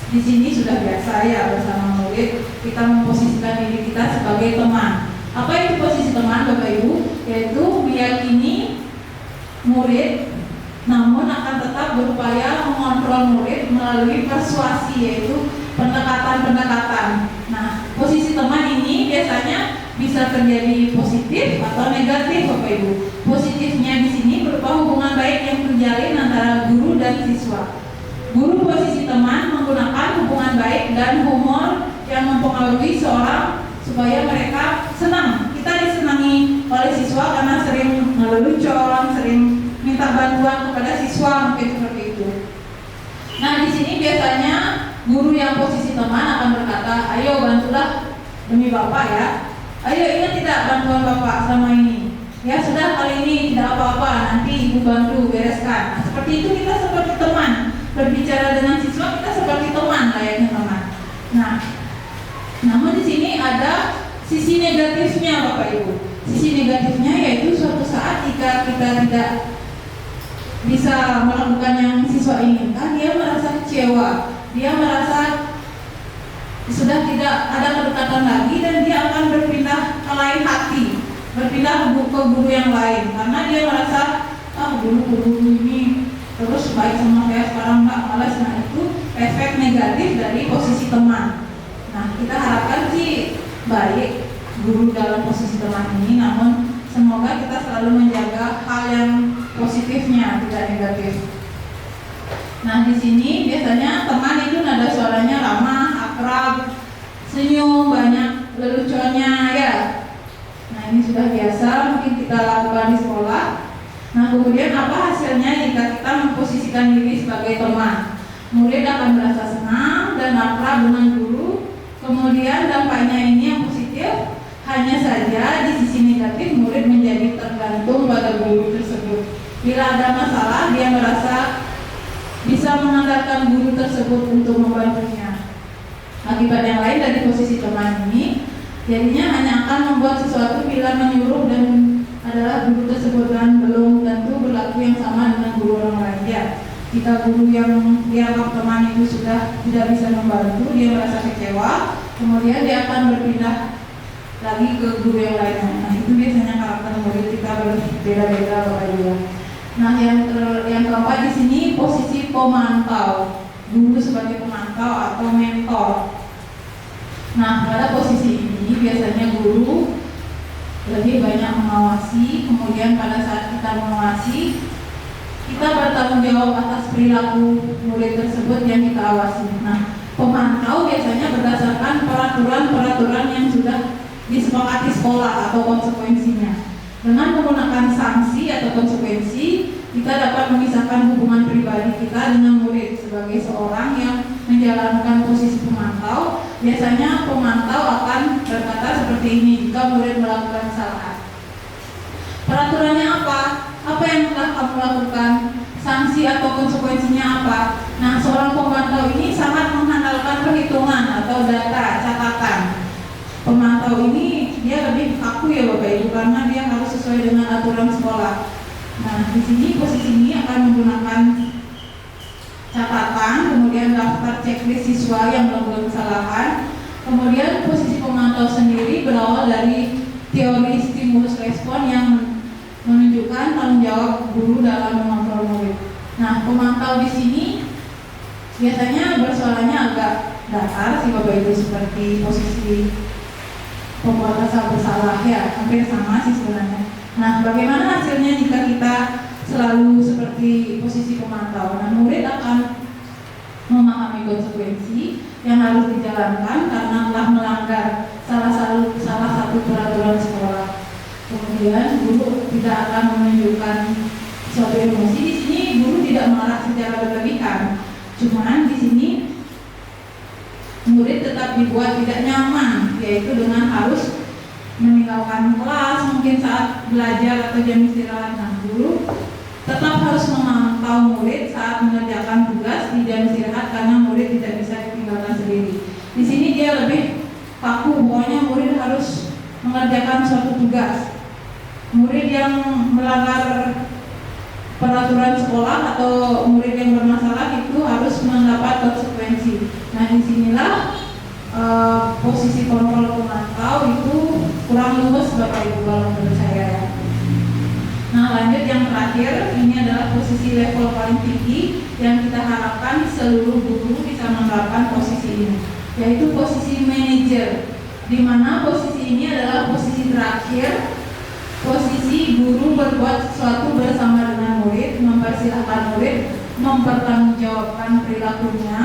di sini sudah biasa ya bersama murid, kita memposisikan diri kita sebagai teman. Apa itu posisi teman, Bapak Ibu? Yaitu meyakini murid, namun akan tetap berupaya mengontrol murid melalui persuasi, yaitu pendekatan-pendekatan. Nah, posisi teman ini biasanya bisa terjadi positif atau negatif, Bapak Ibu. Positifnya di sini berupa hubungan baik yang terjalin antara guru dan siswa. Guru posisi teman menggunakan hubungan baik dan humor yang mempengaruhi seorang supaya mereka senang. Kita disenangi oleh siswa karena sering ngelelucon, sering minta bantuan kepada siswa, mungkin seperti itu. Nah, di sini biasanya guru yang posisi teman akan berkata, ayo bantulah demi Bapak ya. Ayo, ingat tidak bantuan Bapak selama ini? Ya sudah, kali ini tidak apa-apa, nanti Ibu bantu bereskan. Nah, seperti itu kita seperti teman. Berbicara dengan siswa kita seperti teman, layaknya teman. Nah, namun di sini ada sisi negatifnya, Bapak Ibu. Sisi negatifnya yaitu suatu saat jika kita tidak bisa melakukan yang siswa inginkan, dia merasa kecewa, dia merasa sudah tidak ada kedekatan lagi, dan dia akan berpindah ke lain hati, berpindah ke guru yang lain, karena dia merasa guru ini terus baik sama saya, sekarang enggak, malas. Nah, itu efek negatif dari posisi teman. Nah, kita harapkan sih baik guru dalam posisi teman ini, namun semoga kita selalu menjaga hal yang positifnya, tidak negatif. Nah, di sini biasanya teman itu nada suaranya ramah, akrab, senyum, banyak leluconnya ya. Nah, ini sudah biasa mungkin kita lakukan di sekolah. Nah, kemudian apa hasilnya jika kita memposisikan diri sebagai teman? Murid akan merasa senang dan akrab dengan guru. Kemudian dampaknya ini yang positif. Hanya saja di sisi negatif, murid menjadi tergantung pada guru tersebut. Bila ada masalah, dia merasa bisa mengandalkan guru tersebut untuk membantunya. Akibat yang lain dari posisi teman ini, jadinya hanya akan membuat sesuatu bila menyuruh dan adalah guru tersebut, dan belum tentu berlaku yang sama dengan guru orang lain ya. Jika guru yang dianggap teman itu sudah tidak bisa membantu, dia merasa kecewa, kemudian dia akan berpindah lagi ke guru yang lainnya. Nah, itu biasanya karakter murid kita berbeda-beda, Bapak Ibu. Nah, yang keempat di sini posisi pemantau, guru sebagai pemantau atau mentor. Nah, pada posisi ini biasanya guru lebih banyak mengawasi, kemudian pada saat kita mengawasi, kita bertanggung jawab atas perilaku murid tersebut yang kita awasi. Nah, pemantau biasanya berdasarkan peraturan-peraturan yang sudah disepakati sekolah atau konsekuensinya. Dengan menggunakan sanksi atau konsekuensi, kita dapat memisahkan hubungan pribadi kita dengan murid. Sebagai seorang yang menjalankan posisi pemantau, biasanya pemantau akan berkata seperti ini jika murid melakukan kesalahan. Peraturannya apa? Apa yang telah kamu lakukan? Sanksi atau konsekuensinya apa? Nah, seorang pemantau ini sangat mengandalkan perhitungan atau data, catatan. Pemantau ini dia lebih kaku ya Bapak Ibu, karena dia harus sesuai dengan aturan sekolah. Nah, di sini posisi ini akan menggunakan catatan, kemudian daftar checklist siswa yang melakukan kesalahan. Kemudian posisi pemantau sendiri berawal dari teori stimulus respon yang menunjukkan tanggung jawab guru dalam mengontrol murid. Nah, pemantau di sini biasanya bersuaranya agak datar sih Bapak Ibu, seperti posisi pembuat rasa bersalah ya, hampir sama sih sebenarnya. Nah, bagaimana hasilnya jika kita selalu seperti posisi pemantau? Nah, murid akan memahami konsekuensi yang harus dijalankan dipulangkan karena telah melanggar salah satu peraturan sekolah. Kemudian guru tidak akan menunjukkan suatu emosi. Di sini guru tidak marah secara berlebihan. Cuman di sini murid tetap dibuat tidak nyaman, yaitu dengan harus meninggalkan kelas mungkin saat belajar atau jam istirahat. Nah, guru tetap harus memantau murid saat mengerjakan tugas di jam istirahat karena murid tidak bisa ditinggalkan sendiri. Di sini dia lebih kaku, pokoknya murid harus mengerjakan suatu tugas. Murid yang melanggar peraturan sekolah atau murid yang bermasalah itu harus mendapat konsekuensi. Nah, disinilah posisi kontrol pemantau itu kurang luas Bapak Ibu kalau menurut saya. Nah, lanjut yang terakhir, ini adalah posisi level paling tinggi yang kita harapkan seluruh guru bisa menerapkan posisi ini, yaitu posisi manajer, di mana posisi ini adalah posisi terakhir, posisi guru berbuat sesuatu bersama dengan murid, mempersilahkan murid mempertanggungjawabkan perilakunya,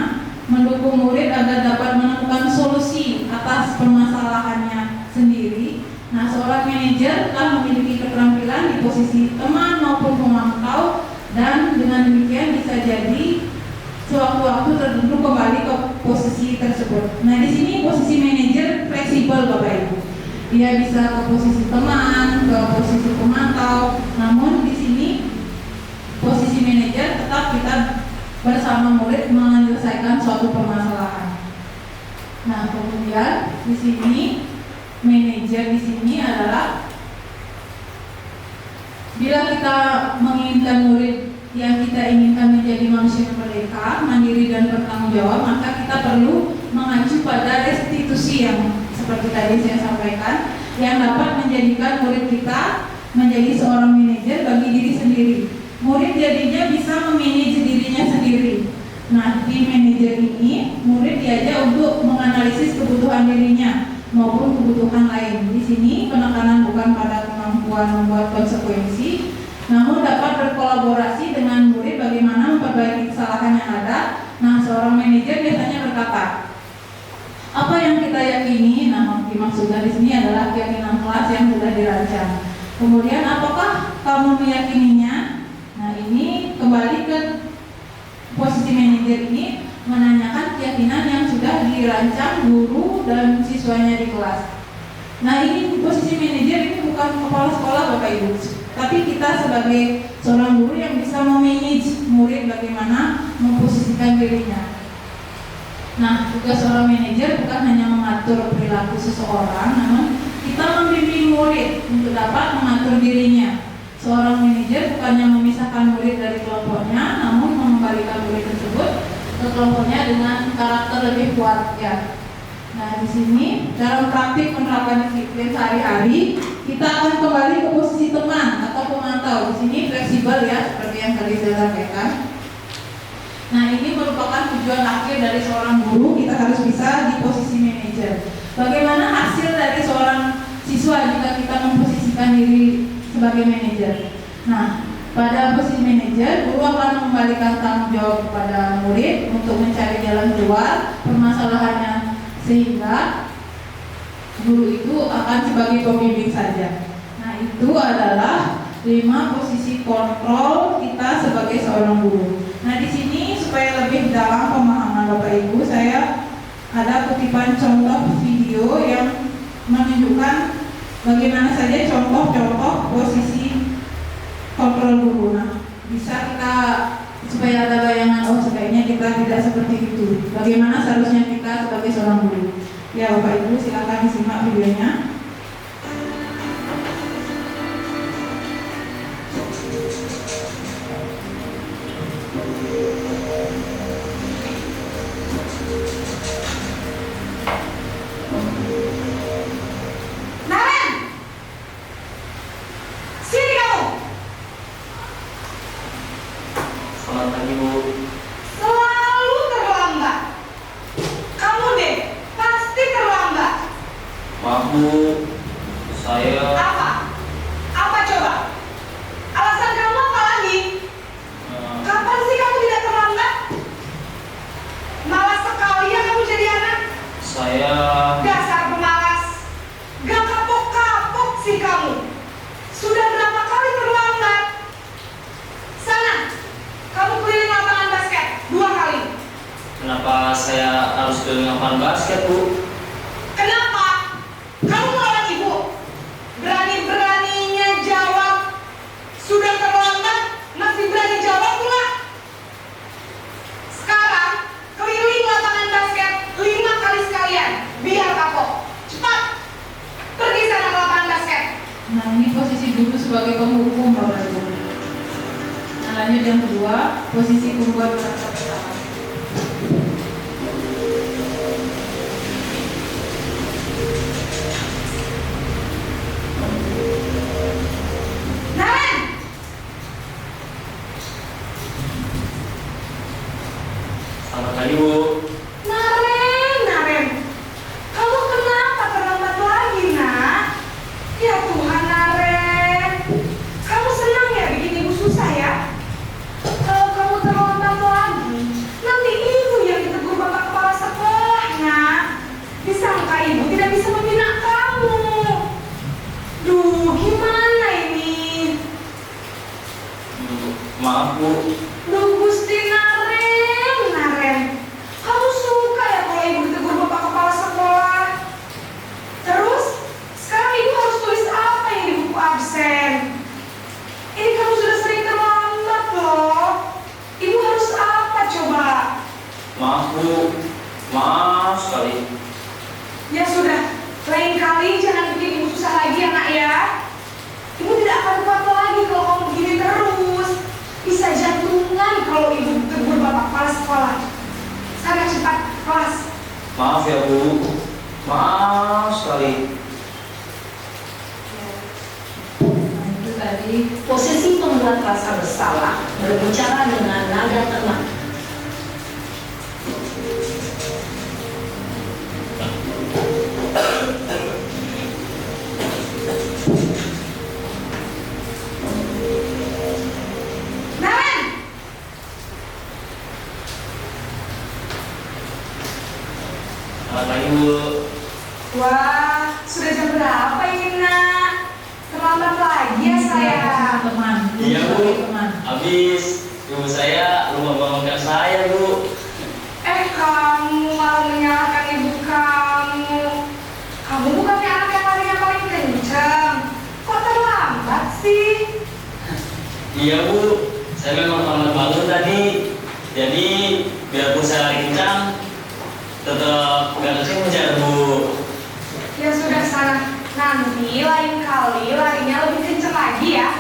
mendukung murid agar dapat menemukan solusi atas permasalahannya sendiri. Nah, seorang manajer telah memiliki keterampilan di posisi teman maupun pemantau, dan dengan demikian bisa jadi sewaktu-waktu tertentu kembali ke posisi tersebut. Nah, di sini posisi manajer fleksibel Bapak Ibu. Dia bisa ke posisi teman, ke posisi pemantau. Namun di sini posisi manajer tetap kita bersama murid menyelesaikan suatu permasalahan. Nah, kemudian di sini manajer di sini adalah bila kita menginginkan murid yang kita inginkan menjadi manusia yang merdeka, mandiri dan bertanggung jawab, maka kita perlu mengacu pada restitusi yang seperti tadi saya sampaikan, yang dapat menjadikan murid kita menjadi seorang manajer bagi diri sendiri. Murid jadinya bisa memanage dirinya sendiri. Nah, di manajer ini murid diajak untuk menganalisis kebutuhan dirinya maupun kebutuhan lain. Di sini penekanan bukan pada kemampuan membuat konsekuensi, namun dapat berkolaborasi dengan murid bagaimana memperbaiki kesalahan yang ada. Nah, seorang manajer biasanya berkata, apa yang kita yakini, nah dimaksudkan di sini adalah keyakinan kelas yang sudah dirancang. Kemudian apakah kamu meyakininya? Nah, ini kembali ke posisi manajer ini menanyakan keyakinan yang sudah dirancang guru dan siswanya di kelas. Nah, ini posisi manajer ini bukan kepala sekolah Bapak Ibu, tapi kita sebagai seorang guru yang bisa memanage murid bagaimana memposisikan dirinya. Nah, tugas seorang manajer bukan hanya mengatur perilaku seseorang, namun kita membimbing murid untuk dapat mengatur dirinya. Seorang manajer bukannya memisahkan murid dari kelompoknya, namun mengembalikan murid tersebut ke kelompoknya dengan karakter lebih kuat ya. Nah, di sini dalam praktik penerapan disiplin sehari-hari kita akan kembali ke posisi teman atau pemantau. Di sini fleksibel ya, seperti yang tadi saya sampaikan. Nah, ini merupakan tujuan akhir dari seorang guru, kita harus bisa di posisi manajer. Bagaimana hasil dari seorang siswa jika kita memposisikan diri sebagai manajer? Nah, pada posisi manajer, guru akan mengembalikan tanggung jawab kepada murid untuk mencari jalan keluar permasalahannya, sehingga guru itu akan sebagai pembimbing saja. Nah, itu adalah 5 posisi kontrol kita sebagai seorang guru. Nah, di sini supaya lebih dalam pemahaman Bapak Ibu, saya ada kutipan contoh video yang menunjukkan bagaimana saja contoh-contoh posisi kontrol guru. Nah, bisa kita supaya ada bayangan, oh sebaiknya kita tidak seperti itu. Bagaimana seharusnya kita sebagai seorang guru? Ya Bapak Ibu, silakan disimak videonya. kenapa saya harus keliling lapangan basket, Bu? Kenapa? Kamu melawan ibu? Berani-beraninya jawab. Sudah terlambat, masih berani jawab pula. Sekarang, keliling lapangan basket 5 kali sekalian. Biar kapok. Cepat. Pergi sana ke lapangan basket. Nah, ini posisi guru sebagai penghukum, Bapak Ibu. Nah, lanjut yang kedua, posisi pembuat peraturan bersama. Naren! Selamat pagi, Bu. Naren. Kamu kenapa terlambat lagi, nak? Ya Tuhan, Naren. Kamu senang ya bikin ibu susah ya? Kalau kamu terlambat lagi, nanti ibu yang ditegur bapak kepala sekolah, nak. Disangka ibu tidak bisa membina kamu. Duh, gimana ini? Maaf, Bu. Duh, Gusti Naren. Kamu suka ya kalau ibu ditegur bapak kepala sekolah? Terus, sekarang ibu harus tulis apa yang di buku absen? Ini kamu sudah sering terlambat loh. Ibu harus apa coba? Maaf, Bu. Maaf sekali. Ya sudah, lain kali jangan bikin ibu susah lagi ya nak ya. Ibu tidak akan kuat lagi kalau kamu begini terus. Bisa jantungan kalau ibu ditegur bapak kepala sekolah. Sana cepat kelas. Maaf ya, Bu. Maaf sekali. Nah, itu tadi Posisi pembuat rasa bersalah berbicara dengan nada tenang. Naren! Selamat pagi, Bu. Wah, sudah jam berapa ini nak? Terlambat lagi ya saya. teman. Iya, Bu. Teman. Habis ibu saya lupa bangunkan saya, Bu. Kamu malah menyalahkan ibu kamu. Kamu bukannya anak yang larinya paling kencang. Kok terlambat sih? Iya, Bu. Saya memang terlambat bangun tadi. Jadi biarpun saya lari kencang, tetap gak kekejar, Bu. Ya sudah sana. Nanti lain kali larinya lebih kencang lagi ya.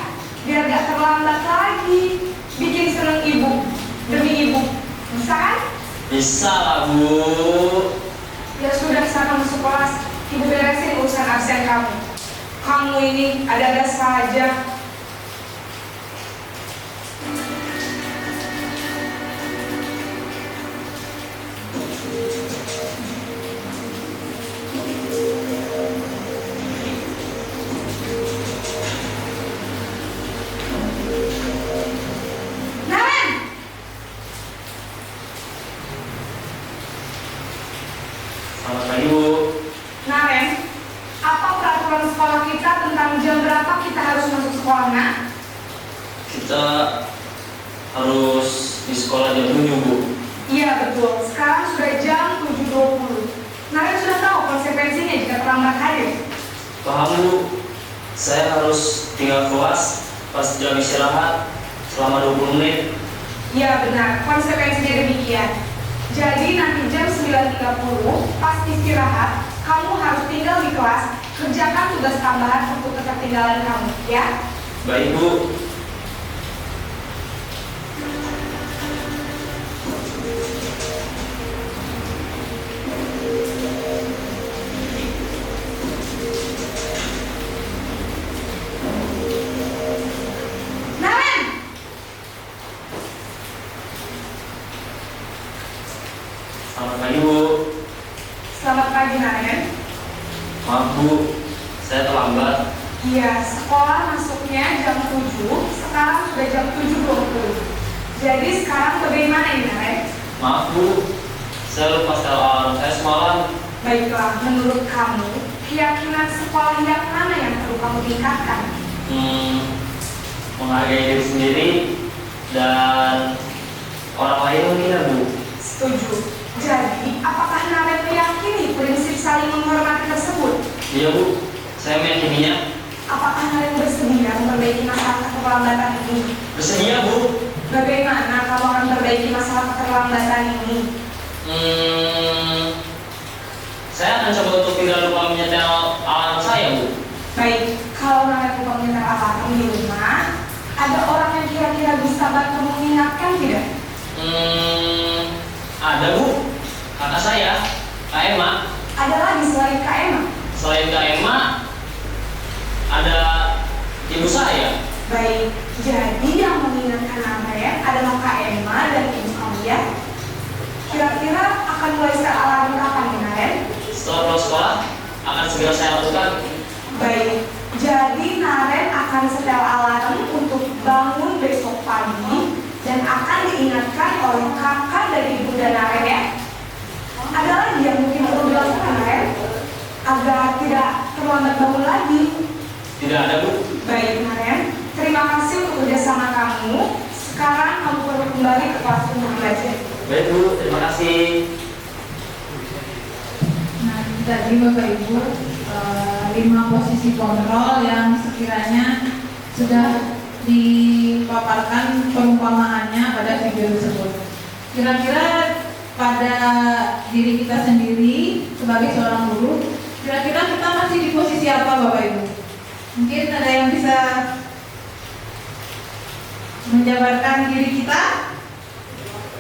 Biar gak terlambat lagi. Bikin seneng ibu. Demi ibu. Bisa kan? Bisa lah, Bu. Ya sudah sana masuk kelas. Ibu beresin urusan absen kamu. Kamu ini ada-ada saja. Naren! Selamat pagi, Bu. Naren, apa peraturan sekolah kita tentang jam berapa kita harus masuk sekolah, nak? Kita harus di sekolah jam 7, Bu. Iya betul, sekarang sudah jam 7.20. Naren sudah tahu konsekuensinya jika terlambat hadir. Paham, Bu. Saya harus tinggal kelas pas jam istirahat selama 20 menit. Iya benar, konsekuensinya demikian. Jadi nanti jam 9.30 pas istirahat, kamu harus tinggal di kelas, kerjakan tugas tambahan untuk ketertinggalan kamu, ya? Baik, Bu. Naren! Selamat pagi, Bu. Selamat pagi, Naren. Maaf, Bu. Saya terlambat. Iya, sekolah masuknya jam 7, sekarang sudah jam 7.20. Jadi sekarang bagaimana ini, Naren? Maaf, Bu. Saya lupa setel alarm saya semalam. Baiklah, menurut kamu, keyakinan sekolah yang mana yang perlu kamu tingkatkan? Menghargai diri sendiri dan orang lain mungkin ya, Bu. Setuju. Iya Bu, saya meyakininya. Apakah Naren bersedia memperbaiki masalah keterlambatan ini? Bersedia Bu. Bagaimana kamu akan memperbaiki masalah keterlambatan ini? Saya akan coba untuk tidak lupa menyetel alarm saya Bu. Baik, kalau Naren lupa menyetel alarm di rumah, ada orang yang kira-kira bisa bantu mengingatkan tidak? Ada Bu, kakak saya, Kak Emma. Ada lagi selain Kak Emma? Selain Kak Emma, ada ibu saya. Baik, jadi yang mengingatkan Naren adalah Kak Emma dan ibu kamu ya? Kira-kira akan mulai setel alarm kapan nih Naren? Setelah pulang sekolah, akan segera saya lakukan. Baik, jadi Naren akan setel alarm untuk bangun besok pagi dan akan diingatkan oleh kakak dan ibu dan Naren ya. Ada lagi yang mungkin perlu dilakukan Naren agar tidak terlambat bangun lagi? Tidak ada Bu. Baik Naren, terima kasih untuk kerjasama kamu. Sekarang kamu perlu kembali ke kelas untuk belajar. Baik Bu, terima kasih. Nah, tadi Bapak Ibu 5 posisi kontrol yang sekiranya sudah dipaparkan perumpamaannya pada video tersebut. Kira-kira pada diri kita sendiri sebagai seorang guru, kira-kira kita masih di posisi apa Bapak Ibu? Mungkin ada yang bisa menjabarkan diri kita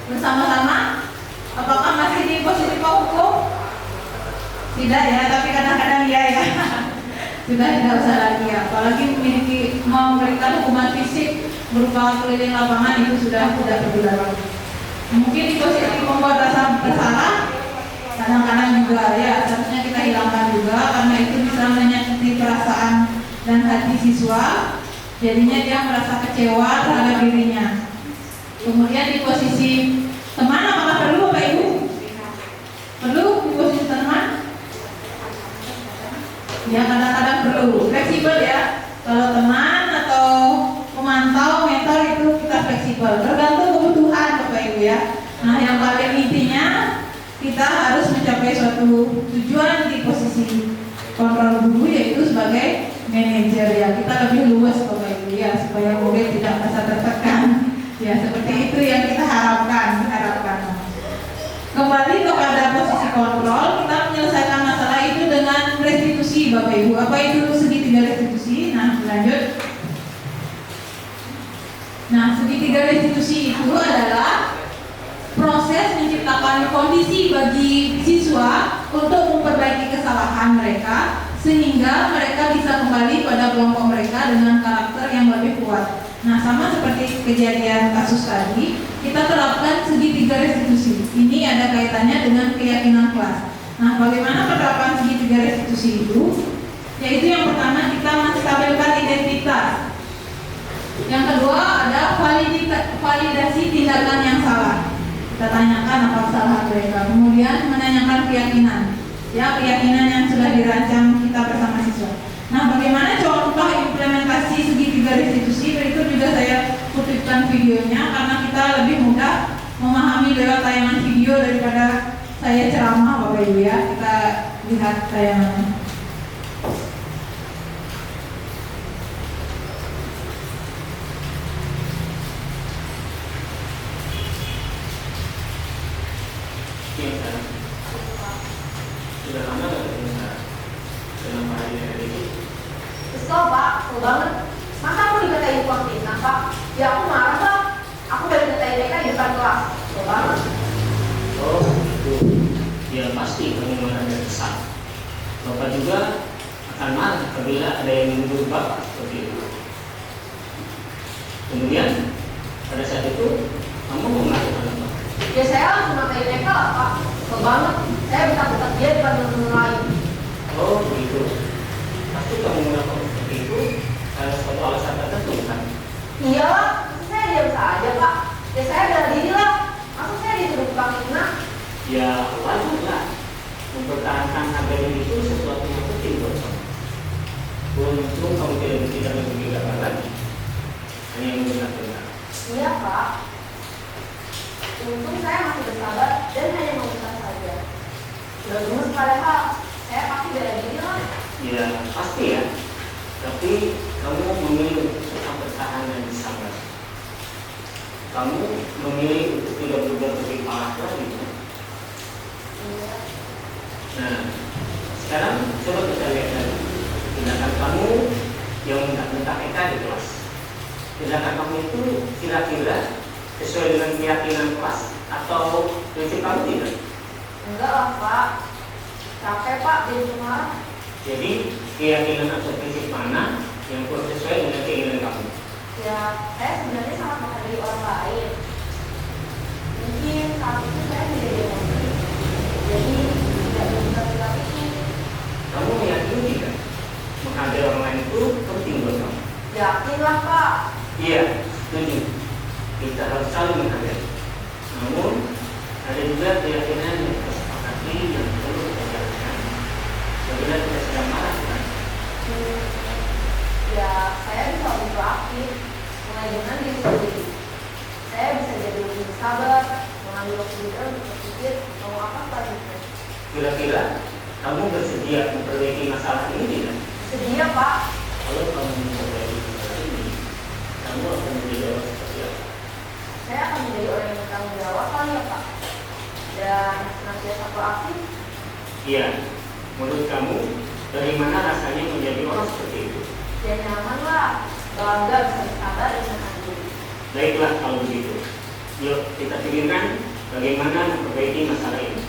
bersama-sama. Apakah masih di posisi penghukum? Tidak ya, tapi kadang-kadang iya ya. Sudah tidak usah lagi ya. Apalagi memberikan hukuman fisik berupa keliling lapangan itu sudah tidak perlu lagi. Mungkin di posisi membuat rasa bersalah, kadang-kadang juga ya seharusnya kita hilangkan juga karena itu bisa menyakiti perasaan dan hati siswa. Jadinya dia merasa kecewa terhadap dirinya. Kemudian di posisi teman, apakah perlu Bapak Ibu? Perlu di posisi teman? Ya kadang-kadang perlu, fleksibel ya. Kalau teman atau pemantau mentor itu kita fleksibel, tergantung kebutuhan Bapak Ibu ya. Nah yang paling intinya kita harus mencapai suatu tujuan di posisi kontrol guru yaitu sebagai manajer ya. Kita lebih luas Bapak Ibu ya supaya murid tidak merasa tertekan. Ya seperti itu yang kita harapkan. Kembali kepada posisi kontrol, kita menyelesaikan masalah itu dengan restitusi Bapak Ibu. Apa itu segitiga restitusi? Nah lanjut. Nah segitiga restitusi itu adalah proses menciptakan kondisi bagi siswa untuk memperbaiki kesalahan mereka sehingga mereka bisa kembali pada kelompok mereka dengan karakter yang lebih kuat. Nah sama seperti kejadian kasus tadi, kita terapkan segitiga restitusi. Ini ada kaitannya dengan keyakinan kelas. Nah bagaimana penerapan segitiga restitusi itu? Yaitu yang pertama kita menstabilkan identitas. Yang kedua ada validasi tindakan yang salah. Kita tanyakan apa kesalahan mereka. Kemudian menanyakan keyakinan. Ya keyakinan yang sudah dirancang kita bersama siswa. Nah bagaimana contoh implementasi segitiga restitusi? Berikut juga saya kutipkan videonya karena kita lebih mudah memahami lewat tayangan video daripada saya ceramah Bapak Ibu ya. Kita lihat tayangannya. Sudah lama gak ketemu Sarah? Dalam hari ini. Kesel Pak, kesel banget. Masa aku dikatain tukang fitnah Pak? Ya aku marah Pak. Aku baru dikatain mereka di depan kelas. Kesel banget. Oh gitu. Ya pasti kamu marah dan kesal. Bapak juga akan marah apabila ada yang menuduh Bapak seperti itu. Kemudian pada saat itu kamu mau melakukan apa? Ya saya langsung ngatain mereka lah Pak. Kesel banget. Saya bentak-bentak dia di depan teman-teman lain. Oh begitu. Pasti kamu melakukan seperti itu karena suatu alasan tertentu kan? Iya lah, masa saya diam saja Pak. Ya saya bela diri lah. Masa saya dituduh tukang fitnah? Ya wajar lah. Mempertahankan harga diri itu sesuatu yang penting buat kamu. Untung kamu tidak bergegabah lagi. Hanya benar-benar. Iya Pak. Untung saya masih bersabar dan hanya mengucap saja. Sudah gemes padahal saya pasti bela diri lah. Ya pasti ya. Tapi kamu memilih untuk tetap bertahan dan sabar. Kamu memilih untuk tidak berubah lebih parah lagi. Nah, sekarang coba kita lihat lagi tindakan kamu yang mentak-mentak Eka di kelas. Tindakan kamu itu kira-kira sesuai dengan keyakinan kelas atau prinsip kamu tidak? Enggak lah Pak, capek Pak jadi cuma. Jadi keyakinan atau prinsip mana yang kurang sesuai dengan keinginan kamu? Ya, saya sebenarnya sangat menghargai orang lain. Mungkin saat itu saya menjadi emosi, jadi tidak bersikap itu. Kamu meyakini tidak menghargai orang lain itu penting buat kamu? Yakin lah Pak. Iya, setuju. Kita harus saling menghargai. Namun ada juga keyakinan yang tersepakati yang perlu kita jalankan. Apabila kita sedang marah, kan? Ya, saya bisa lebih proaktif, mengajukan diri sendiri. Saya bisa jadi lebih sabar, mengambil waktu juga untuk berpikir mau apa selanjutnya. Kira-kira kamu bersedia memperbaiki masalah ini tidak? Sedia Pak. Kalau kamu memperbaiki masalah ini, kamu akan menjadi orang seperti apa? Saya akan menjadi orang yang bertanggung jawab kali ya Pak. Dan senantiasa proaktif. Iya, menurut kamu dari mana rasanya menjadi orang seperti itu? Ya nyaman lah, bangga bisa bersabar dan menahan diri. Baiklah kalau begitu. Yuk kita pikirkan bagaimana memperbaiki masalah ini.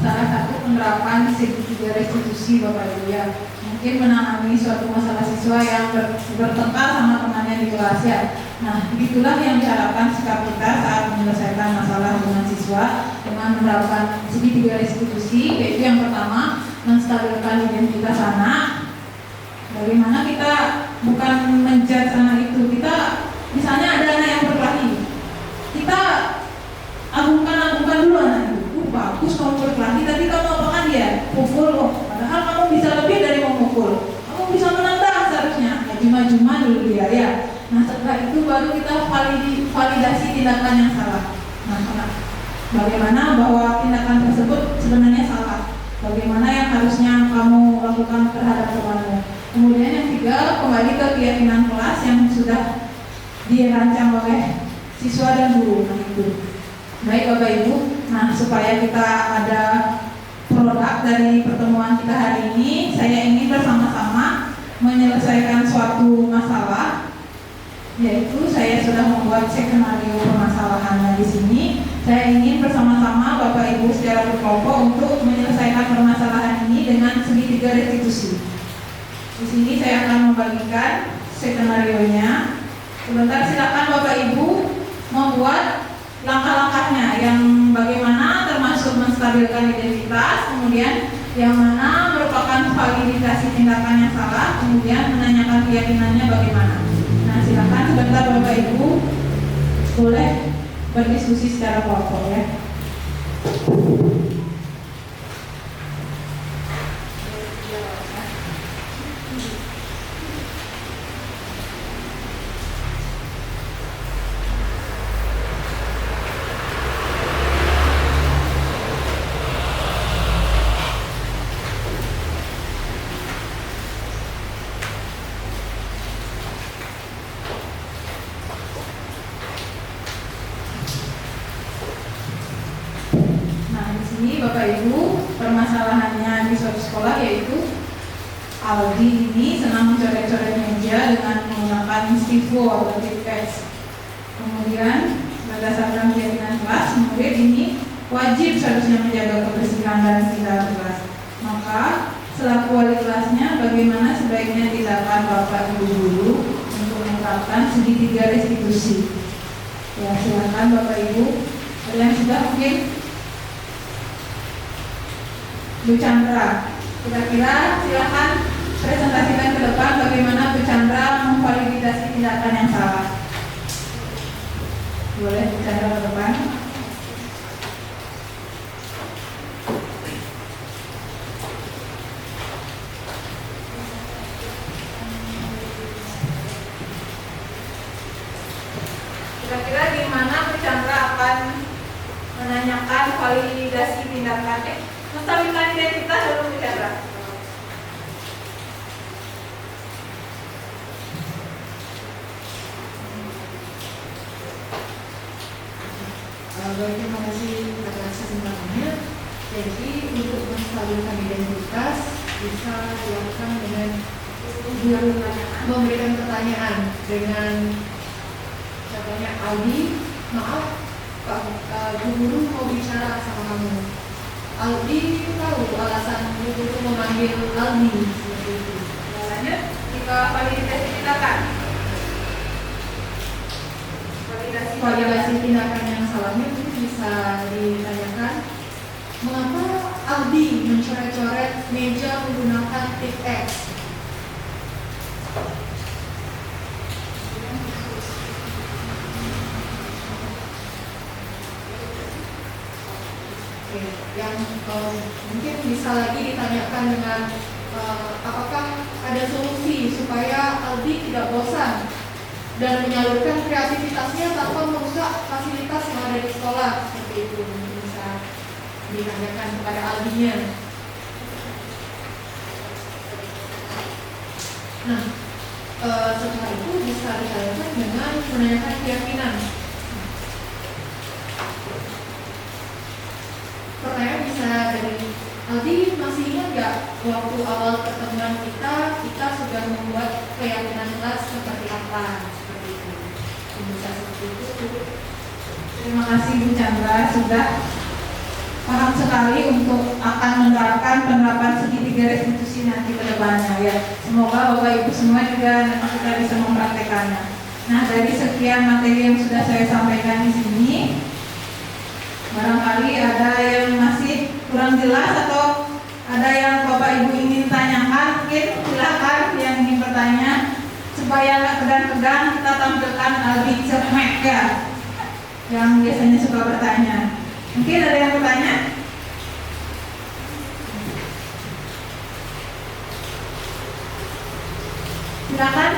Salah satu penerapan segitiga restitusi Bapak Ibu ya, mungkin menangani suatu masalah siswa yang bertengkar sama temannya di kelas ya. Nah, itulah yang diharapkan sikap kita saat menyelesaikan masalah dengan siswa dengan menerapkan segitiga restitusi, yaitu yang pertama menstabilkan identitas anak. Bagaimana kita bukan menjudge anak itu, kita misalnya ada anak yang berkelahi, kita agungkan dulu anak itu. Bagus kamu berkelahi, tapi kamu apakan dia? Pukul loh. Padahal kamu bisa lebih dari memukul. Kamu bisa menendang seharusnya. Ya, cuma dulu dia ya. Nah setelah itu baru kita validasi tindakan yang salah. Nah, bagaimana bahwa tindakan tersebut sebenarnya salah? Bagaimana yang harusnya kamu lakukan terhadap temanmu? Kemudian yang ketiga, kembali ke keyakinan kelas yang sudah dirancang oleh siswa dan guru. Nah itu. Baik Bapak Ibu, nah supaya kita ada produk dari pertemuan kita hari ini, saya ingin bersama-sama menyelesaikan suatu masalah, yaitu saya sudah membuat skenario permasalahannya di sini. Saya ingin bersama-sama Bapak Ibu secara berkelompok untuk menyelesaikan permasalahan ini dengan segitiga restitusi. Di sini saya akan membagikan skenario-nya. Sebentar, silakan Bapak Ibu membuat langkah-langkahnya yang bagaimana termasuk menstabilkan identitas, kemudian yang mana merupakan validasi tindakan yang salah, kemudian menanyakan keyakinannya bagaimana. Nah silakan sebentar Bapak Ibu boleh berdiskusi secara kelompok ya. Ini Bapak Ibu, permasalahannya di suatu sekolah yaitu Aldi ini senang mencoret-coret meja dengan menggunakan stivo atau tipes. Kemudian berdasarkan keyakinan kelas, murid ini wajib seharusnya menjaga kebersihan dan tindakan kelas. Maka selaku wali kelasnya, bagaimana sebaiknya tindakan Bapak Ibu guru untuk menerapkan segitiga restitusi? Ya silakan Bapak Ibu, ada yang sudah mungkin. Bu Chandra, kira-kira silakan presentasikan ke depan bagaimana Bu Chandra memvalidasi tindakan yang salah. Boleh Bu Chandra ke depan. Kira-kira gimana Bu Chandra akan menanyakan validasi tindakan. Menstabilkan identitas dulu bicara. Baik, terima kasih atas kesempatannya. Jadi untuk menstabilkan identitas bisa dilakukan dengan memberikan pertanyaan dengan contohnya Aldi, maaf Pak guru mau bicara sama kamu. Aldi tahu alasan guru memanggil Aldi seperti itu. Lanjut, jika validasi tindakan. Validasi tindakan yang salahnya itu bisa ditanyakan, mengapa Aldi mencoret-coret meja menggunakan tip X? Oke, yang mungkin bisa lagi ditanyakan dengan apakah ada solusi supaya Aldi tidak bosan dan menyalurkan kreativitasnya tanpa merusak fasilitas yang ada di sekolah, seperti itu bisa ditanyakan kepada Aldinya. Nah, setelah itu bisa ditanyakan dengan menanyakan keyakinan. Pertanyaan bisa dari Aldi, masih ingat nggak waktu awal pertemuan kita sudah membuat keyakinan kelas seperti apa? Bisa seperti itu. Terima kasih Bu Chandra sudah paham sekali untuk akan menerapkan penerapan segitiga restitusi nanti ke depannya ya. Semoga Bapak Ibu semua juga nanti kita bisa mempraktekannya. Nah, dari sekian materi yang sudah saya sampaikan di sini, barangkali ada yang masih kurang jelas atau ada yang Bapak Ibu ingin tanyakan, mungkin silakan yang ingin bertanya. Supaya nggak tegang-tegang, kita tampilkan Aldi Cermek ya, yang biasanya suka bertanya. Mungkin ada yang bertanya? Silakan.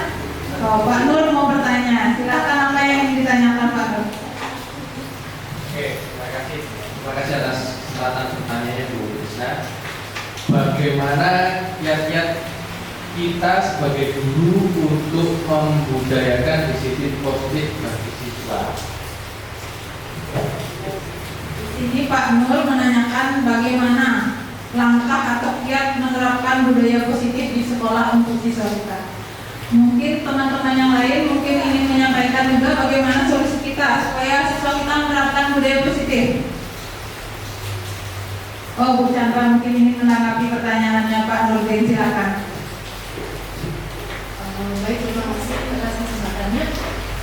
Oh, Pak Nur mau bertanya. Silakan, apa yang ingin ditanyakan Pak Nur? Oke, terima kasih. Terima kasih atas kesempatan pertanyaannya Bu Risa. Bagaimana kiat-kiat kita sebagai guru untuk membudayakan disiplin positif bagi siswa? Di sini Pak Nur menanyakan bagaimana langkah atau kiat menerapkan budaya positif di sekolah untuk siswa kita. Mungkin teman-teman yang lain mungkin ingin menyampaikan juga bagaimana solusi kita supaya siswa kita menerapkan budaya positif. Oh, Bu Chandra mungkin ingin menanggapi pertanyaannya Pak Nurdin, silakan. Baik, terima kasih atas kesempatannya.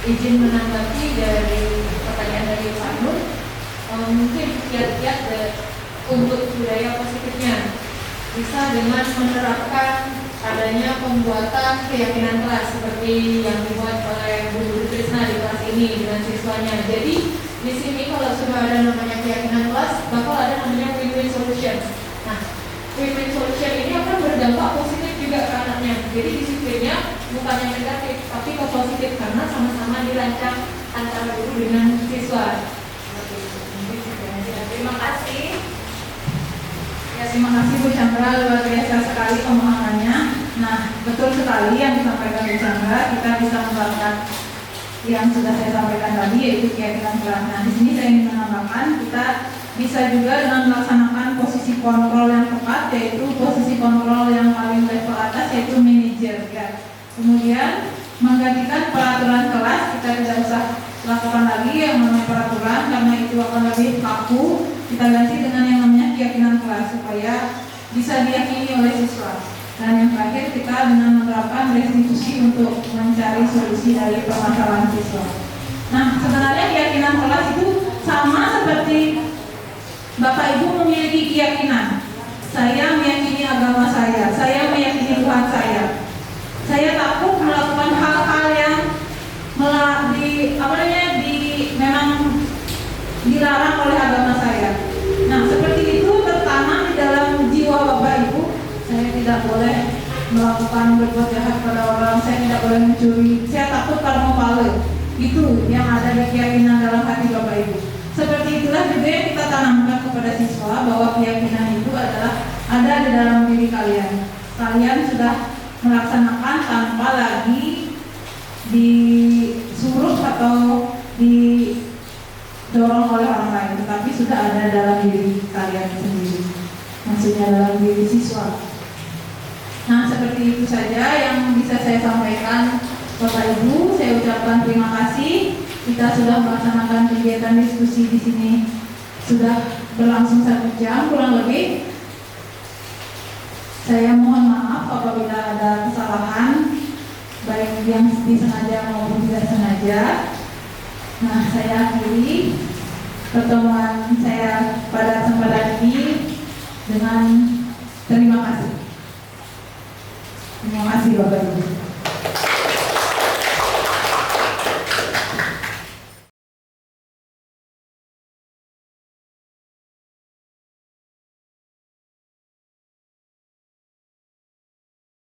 Izin menanggapi dari pertanyaan dari Pak Nur. Mungkin kiat-kiat untuk budaya positifnya bisa dengan menerapkan adanya pembuatan keyakinan kelas seperti yang dibuat oleh Bu Guru Trisna di kelas ini dengan siswanya. Jadi di sini kalau sudah ada namanya keyakinan kelas, bakal ada namanya win-win solution. Nah, win-win solution ini akan berdampak positif juga ke anaknya. Jadi disiplinnya bukan yang negatif, tapi ke positif karena sama-sama dirancang antara guru dengan siswa. Terima kasih. Ya, terima kasih Bu Chandra, luar biasa sekali pemahamannya. Nah, betul sekali yang disampaikan Bu Chandra, kita bisa menerapkan yang sudah saya sampaikan tadi, yaitu keyakinan kelas. Nah, di sini saya ingin menambahkan, kita bisa juga dengan melaksanakan posisi kontrol yang tepat, yaitu posisi kontrol yang paling level atas, yaitu manajer. Ya. Kemudian menggantikan peraturan kelas, kita tidak usah lakukan lagi yang namanya peraturan karena itu akan lebih kaku. Kita ganti dengan yang namanya keyakinan kelas supaya bisa diyakini oleh siswa. Dan yang terakhir kita dengan menerapkan restitusi untuk mencari solusi dari permasalahan siswa. Nah, sebenarnya keyakinan kelas itu sama seperti Bapak Ibu memiliki keyakinan. Saya meyakini agama saya meyakini Tuhan saya. Saya takut melakukan hal-hal yang memang dilarang oleh agama saya. Nah, seperti itu tertanam di dalam jiwa Bapak Ibu. Saya tidak boleh melakukan berbuat jahat pada orang, saya tidak boleh mencuri, saya takut karena malu. Itu yang ada di keyakinan dalam hati Bapak Ibu. Seperti itulah juga yang kita tanamkan kepada siswa bahwa keyakinan itu adalah ada di dalam diri kalian. Kalian sudah melaksanakan tanpa lagi disuruh atau didorong oleh orang lain, tetapi sudah ada dalam diri kalian sendiri. Maksudnya dalam diri siswa. Nah, seperti itu saja yang bisa saya sampaikan, Bapak Ibu. Saya ucapkan terima kasih. Kita sudah melaksanakan kegiatan diskusi di sini sudah berlangsung 1 jam kurang lebih. Saya mohon maaf apabila ada kesalahan, baik yang disengaja maupun tidak sengaja. Nah, saya akhiri pertemuan saya pada kesempatan ini dengan terima kasih. Terima kasih Bapak Ibu.